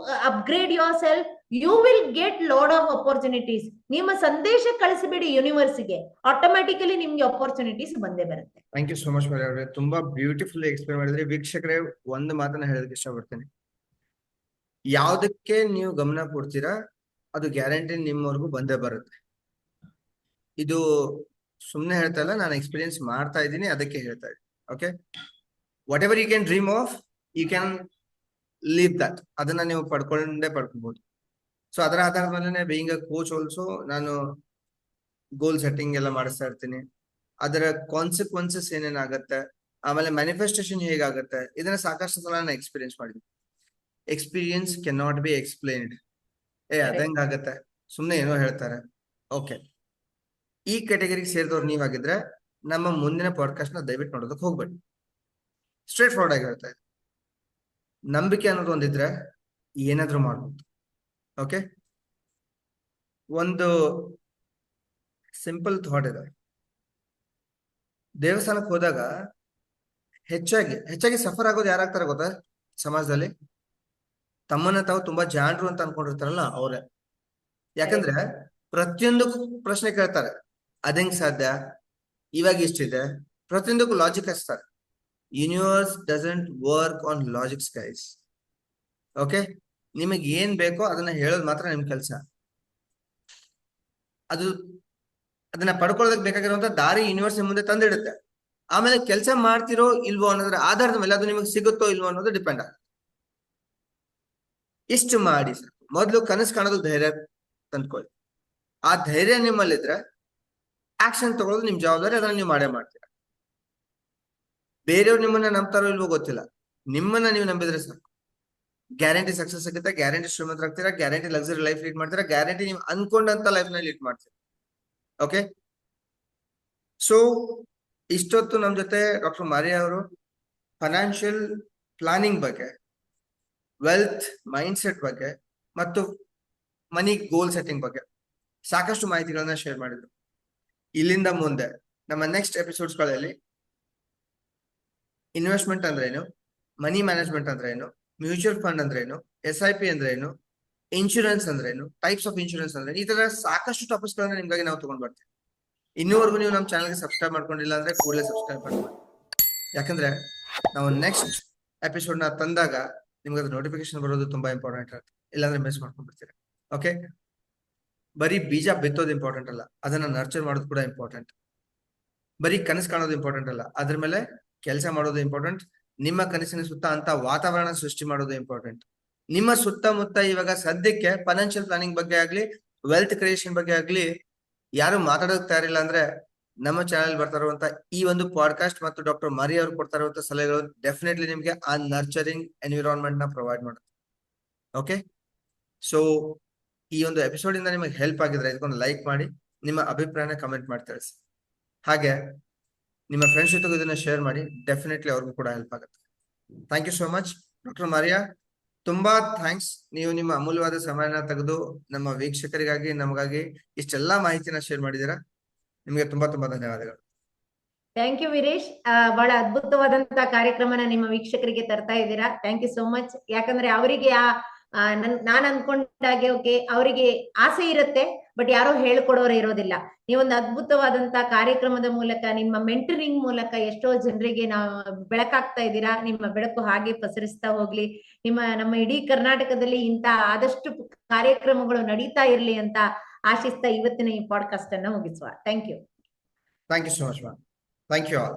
upgrade yourself, you will get lot of opportunities. ನಿಮ್ಮ ಸಂದೇಶ ಕಳಿಸಬೇಡಿ ಯೂನಿವರ್ಸಿಗೆ, ಆಟೋಮ್ಯಾಟಿಕಲಿ ನಿಮ್ಗೆ ಅಪರ್ಚುನಿಟೀಸ್ ಬಂದೇ ಬರುತ್ತೆ. Thank you so much Mari ಅವರೇ, ತುಂಬಾ ಬ್ಯೂಟಿಫುಲ್ ಎಕ್ಸ್ಪ್ಲೇನ್ ಮಾಡಿದ್ರಿ. ವೀಕ್ಷಕರೇ, ಒಂದು ಮಾತನ್ನ ಹೇಳೋದಕ್ಕೆ ಇಷ್ಟಪಡ್ತೀನಿ, ಯಾವ್ದಕ್ಕೆ ನೀವು ಗಮನ ಕೊಡ್ತೀರಾ ಅದು ಗ್ಯಾರಂಟಿ ನಿಮ್ಮವರೆಗೂ ಬಂದೇ ಬರುತ್ತೆ. ಇದು ಸುಮ್ನೆ ಹೇಳ್ತಾ ಇಲ್ಲ, ನಾನು ಎಕ್ಸ್ಪೀರಿಯನ್ಸ್ ಮಾಡ್ತಾ ಇದ್ದೀನಿ, ಅದಕ್ಕೆ ಹೇಳ್ತಾ ಇದ್ದೀನಿ. Okay, what ever you can dream of, you can live that. ಅದನ್ನ ನೀವು ಪಡ್ಕೊಬಹುದು. ಸೊ ಅದರ ಆಧಾರದ ಮೇಲೆ ಬೀಯಿಂಗ್ ಅ ಕೋಚ್ ಆಲ್ಸೋ ನಾನು ಗೋಲ್ ಸೆಟ್ಟಿಂಗ್ ಎಲ್ಲ ಮಾಡಿಸ್ತಾ ಇರ್ತೀನಿ. ಅದರ ಕಾನ್ಸಿಕ್ವೆನ್ಸಸ್ ಏನೇನಾಗತ್ತೆ, ಆಮೇಲೆ ಮ್ಯಾನಿಫೆಸ್ಟೇಷನ್ ಹೇಗಾಗತ್ತೆ, ಇದನ್ನ ಸಾಕಷ್ಟು ಸಲ ನಾನು ಎಕ್ಸ್ಪೀರಿಯನ್ಸ್ ಮಾಡಿದ್ದೀನಿ. Experience can not be explained. ಅದಂಗಾಗತ್ತೆ, ಸುಮ್ನೆ ಏನೋ ಹೇಳ್ತಾರೆ. ಓಕೆ, ಈ ಕ್ಯಾಟಗರಿಗೆ ಸೇರಿದವ್ರು ನೀವಾಗಿದ್ರೆ ನಮ್ಮ ಮುಂದಿನ ಪಾಡ್ಕಾಸ್ಟ್ ನ ದಯವಿಟ್ಟು ನೋಡೋದಕ್ಕೆ ಹೋಗ್ಬೇಡಿ. ಸ್ಟ್ರೇಟ್ ಫಾರ್ವರ್ಡ್ ಆಗಿ ಹೇಳ್ತಾ ಇದ್ದೀನಿ, ನಂಬಿಕೆ ಅನ್ನೋದು ಒಂದಿದ್ರೆ ಏನಾದ್ರೂ ಮಾಡ್ಬೋದು. ಓಕೆ, ಒಂದು ಸಿಂಪಲ್ ಥಾಟ್ ಇದೆ. ದೇವಸ್ಥಾನಕ್ಕೆ ಹೋದಾಗ ಹೆಚ್ಚಾಗಿ ಸಫರ್ ಆಗೋದು ಯಾರಾಗ್ತಾರೆ ಗೊತ್ತಾ ಸಮಾಜದಲ್ಲಿ? ತಮ್ಮನ್ನ ತಾವು ತುಂಬಾ ಜಾಣರು ಅಂತ ಅನ್ಕೊಂಡಿರ್ತಾರಲ್ಲ ಅವರೇ. ಯಾಕಂದ್ರೆ ಪ್ರತಿಯೊಂದಕ್ಕೂ ಪ್ರಶ್ನೆ ಕೇಳ್ತಾರೆ, ಅದಂಗ್ ಸಾಧ್ಯ, ಇವಾಗ ಇಷ್ಟಿದೆ, ಪ್ರತಿಯೊಂದಕ್ಕೂ ಲಾಜಿಕ್ ಹಚ್ತಾರೆ. Universe doesn't work on logics guys. Okay, ನಿಮಗೆ ಏನ್ ಬೇಕೋ ಅದನ್ನ ಹೇಳೋದು ಮಾತ್ರ ನಿಮ್ ಕೆಲಸ. ಅದನ್ನ ಪಡ್ಕೊಳ್ಳೋದಕ್ಕೆ ಬೇಕಾಗಿರುವಂತ ದಾರಿ ಯೂನಿವರ್ಸ್ ಮುಂದೆ ತಂದಿಡುತ್ತೆ. ಆಮೇಲೆ ಕೆಲಸ ಮಾಡ್ತಿರೋ ಇಲ್ವೋ ಅನ್ನೋದ್ರ ಆಧಾರದ ಮೇಲೆ ಅದು ನಿಮಗೆ ಸಿಗುತ್ತೋ ಇಲ್ವೋ ಅನ್ನೋದು ಡಿಪೆಂಡ್ ಆಗುತ್ತೆ. ಇಷ್ಟು ಮಾಡಿ ಸರ್, ಮೊದಲು ಕನಸು ಕಾಣೋದು ಧೈರ್ಯ ತಂದ್ಕೊಳ್ಳಿ. ಆ ಧೈರ್ಯ ನಿಮ್ಮಲ್ಲಿದ್ರೆ ಆಕ್ಷನ್ ತಗೊಳ್ಳೋದು ನಿಮ್ ಜವಾಬ್ದಾರಿ, ಅದನ್ನ ನೀವು ಮಾಡೇ ಮಾಡ್ತೀರಾ. ಬೇರೆಯವ್ರು ನಿಮ್ಮನ್ನ ನಂಬ್ತಾರೋ ಇಲ್ವೋ ಗೊತ್ತಿಲ್ಲ, ನಿಮ್ಮನ್ನ ನೀವು ನಂಬಿದ್ರೆ ಸಾಕು. ಗ್ಯಾರಂಟಿ ಸಕ್ಸಸ್ ಆಗುತ್ತೆ, ಗ್ಯಾರಂಟಿ ಶ್ರೀಮಂತರಾಗ್ತೀರಾ, ಗ್ಯಾರಂಟಿ ಲಕ್ಸುರಿ ಲೈಫ್ ಲೀಡ್ ಮಾಡ್ತೀರಾ, ಗ್ಯಾರಂಟಿ ನೀವು ಅನ್ಕೊಂಡಂತ ಲೈಫ್ ನ ಲೀಡ್ ಮಾಡ್ತೀರಾ. ಓಕೆ, ಸೊ ಇಷ್ಟೊತ್ತು ನಮ್ ಜೊತೆ ಡಾಕ್ಟರ್ ಮಾರಿಯಾ ಅವರು ಫೈನಾನ್ಷಿಯಲ್ ಪ್ಲಾನಿಂಗ್ ಬಗ್ಗೆ, ವೆಲ್ತ್ ಮೈಂಡ್ ಸೆಟ್ ಬಗ್ಗೆ ಮತ್ತು ಮನಿ ಗೋಲ್ ಸೆಟ್ಟಿಂಗ್ ಬಗ್ಗೆ ಸಾಕಷ್ಟು ಮಾಹಿತಿಗಳನ್ನ ಶೇರ್ ಮಾಡಿದ್ರು. ಇಲ್ಲಿಂದ ಮುಂದೆ ನಮ್ಮ ನೆಕ್ಸ್ಟ್ ಎಪಿಸೋಡ್ಸ್ಗಳಲ್ಲಿ ಇನ್ವೆಸ್ಟ್ಮೆಂಟ್ ಅಂದ್ರೆ ಏನು, ಮನಿ ಮ್ಯಾನೇಜ್ಮೆಂಟ್ ಅಂದ್ರೆ ಏನು, ಮ್ಯೂಚುವಲ್ ಫಂಡ್ ಅಂದ್ರೆ ಏನು, SIP ಅಂದ್ರೆ ಏನು, ಇನ್ಶೂರೆನ್ಸ್ ಅಂದ್ರೆ ಏನು, ಟೈಪ್ಸ್ ಆಫ್ ಇನ್ಶೂರೆನ್ಸ್ ಅಂದ್ರೆ, ಈ ತರ ಸಾಕಷ್ಟು ಟಾಪಿಕ್ಸ್ ಗಳನ್ನ ನಿಮ್ಗಾಗಿ ನಾವು ತಗೊಂಡ್ ಬರ್ತೀವಿ. ಇನ್ನೂವರೆಗೂ ನೀವು ನಮ್ಮ ಚಾನಲ್ಗೆ ಸಬ್ಸ್ಕ್ರೈಬ್ ಮಾಡ್ಕೊಂಡಿಲ್ಲ ಅಂದ್ರೆ ಕೂಡಲೇ ಸಬ್ಸ್ಕ್ರೈಬ್ ಮಾಡ್ಕೊಳ್ಳಿ. ಯಾಕಂದ್ರೆ ನಾವು ನೆಕ್ಸ್ಟ್ ಎಪಿಸೋಡ್ ನ ತಂದಾಗ ನಿಮ್ಗೆ ಅದು ನೋಟಿಫಿಕೇಶನ್ ಬರೋದು ತುಂಬಾ ಇಂಪಾರ್ಟೆಂಟ್ ಆಗುತ್ತೆ, ಇಲ್ಲಾಂದ್ರೆ ಮಿಸ್ ಮಾಡ್ಕೊಂಡ್ಬಿಡ್ತೀರಾ. ಓಕೆ, ಬರೀ ಬೀಜ ಬಿತ್ತೋದು ಇಂಪಾರ್ಟೆಂಟ್ ಅಲ್ಲ, ಅದನ್ನ ನರ್ಚರ್ ಮಾಡೋದು ಕೂಡ ಇಂಪಾರ್ಟೆಂಟ್. ಬರೀ ಕನಸು ಕಾಣೋದು ಇಂಪಾರ್ಟೆಂಟ್ ಅಲ್ಲ, ಅದ್ರ ಮೇಲೆ ಕೆಲಸ ಮಾಡೋದು ಇಂಪಾರ್ಟೆಂಟ್. ನಿಮ್ಮ ಕನಸಿನ ಸುತ್ತ ಅಂತ ವಾತಾವರಣ ಸೃಷ್ಟಿ ಮಾಡೋದು ಇಂಪಾರ್ಟೆಂಟ್. ನಿಮ್ಮ ಸುತ್ತಮುತ್ತ ಇವಾಗ ಸದ್ಯಕ್ಕೆ ಫೈನಾನ್ಷಿಯಲ್ ಪ್ಲಾನಿಂಗ್ ಬಗ್ಗೆ ಆಗ್ಲಿ, ವೆಲ್ತ್ ಕ್ರಿಯೇಷನ್ ಬಗ್ಗೆ ಆಗ್ಲಿ ಯಾರು ಮಾತಾಡೋದಕ್ಕೆ ತಯಾರಿಲ್ಲ ಅಂದ್ರೆ ನಮ್ಮ ಚಾನೆಲ್ ಬರ್ತಾ ಇರುವಂತ ಈ ಒಂದು ಪಾಡ್ಕಾಸ್ಟ್ ಮತ್ತು ಡಾಕ್ಟರ್ ಮರಿ ಅವರು ಕೊಡ್ತಾ ಇರುವಂತ ಸಲಹೆಗಳು ಡೆಫಿನೆಟ್ಲಿ ನಿಮ್ಗೆ ಆ ನರ್ಚರಿಂಗ್ ಎನ್ವಿರಾನ್ಮೆಂಟ್ ನ ಪ್ರೊವೈಡ್ ಮಾಡುತ್ತೆ. ಓಕೆ, ಸೊ ಈ ಒಂದು ಎಪಿಸೋಡ್ ಇಂದ ನಿಮಗೆ ಹೆಲ್ಪ್ ಆಗಿದ್ರೆ ಇದಕ್ಕೊಂದು ಲೈಕ್ ಮಾಡಿ, ನಿಮ್ಮ ಅಭಿಪ್ರಾಯನ ಕಮೆಂಟ್ ಮಾಡಿ ತಿಳಿಸಿ. ಹಾಗೆ ನಿಮ್ಮ ಫ್ರೆಂಡ್ಸ್ ಜೊತೆಗೂ ಇದನ್ನ ಶೇರ್ ಮಾಡಿ, ಡೆಫಿನೆಟ್ಲಿ ಅವ್ರಿಗೂ ಕೂಡ ಹೆಲ್ಪ್ ಆಗುತ್ತೆ. Thank you so much doctor Maria. ತುಂಬಾ ಥ್ಯಾಂಕ್ಸ್, ನೀವು ನಿಮ್ಮ ಅಮೂಲ್ಯವಾದ ಸಮಯನ ತೆಗೆದು ನಮ್ಮ ವೀಕ್ಷಕರಿಗಾಗಿ ನಮಗಾಗಿ ಇಷ್ಟೆಲ್ಲಾ ಮಾಹಿತಿನ ಶೇರ್ ಮಾಡಿದ್ದೀರಾ. ನಿಮಗೆ ತುಂಬಾ ತುಂಬಾ ಧನ್ಯವಾದಗಳು. Thank you Veeresh. ಬಹಳ ಅದ್ಭುತವಾದಂತ ಕಾರ್ಯಕ್ರಮನ ನಿಮ್ಮ ವೀಕ್ಷಕರಿಗೆ ತರ್ತಾ ಇದ್ದೀರಾ. Thank you so much. ಯಾಕಂದ್ರೆ ಅವರಿಗೆ ನಾನ್ ಅನ್ಕೊಂಡಾಗೆ ಓಕೆ, ಅವರಿಗೆ ಆಸೆ ಇರುತ್ತೆ, ಬಟ್ ಯಾರೋ ಹೇಳ್ಕೊಡೋರು ಇರೋದಿಲ್ಲ. ನೀವೊಂದು ಅದ್ಭುತವಾದಂತ ಕಾರ್ಯಕ್ರಮದ ಮೂಲಕ, ನಿಮ್ಮ ಮೆಂಟರಿಂಗ್ ಮೂಲಕ ಎಷ್ಟೋ ಜನರಿಗೆ ನಾವು ಬೆಳಕಾಗ್ತಾ ಇದ್ದೀರಾ. ನಿಮ್ಮ ಬೆಳಕು ಹಾಗೆ ಪಸರಿಸ್ತಾ ಹೋಗ್ಲಿ. ನಮ್ಮ ಇಡೀ ಕರ್ನಾಟಕದಲ್ಲಿ ಇಂತ ಆದಷ್ಟು ಕಾರ್ಯಕ್ರಮಗಳು ನಡೀತಾ ಇರ್ಲಿ ಅಂತ ಆಶಿಸ್ತಾ ಇವತ್ತಿನ ಈ ಪಾಡ್ಕಾಸ್ಟ್ ಅನ್ನ ಮುಗಿಸುವ. Thank you. Thank you so much ma'am. Thank you all.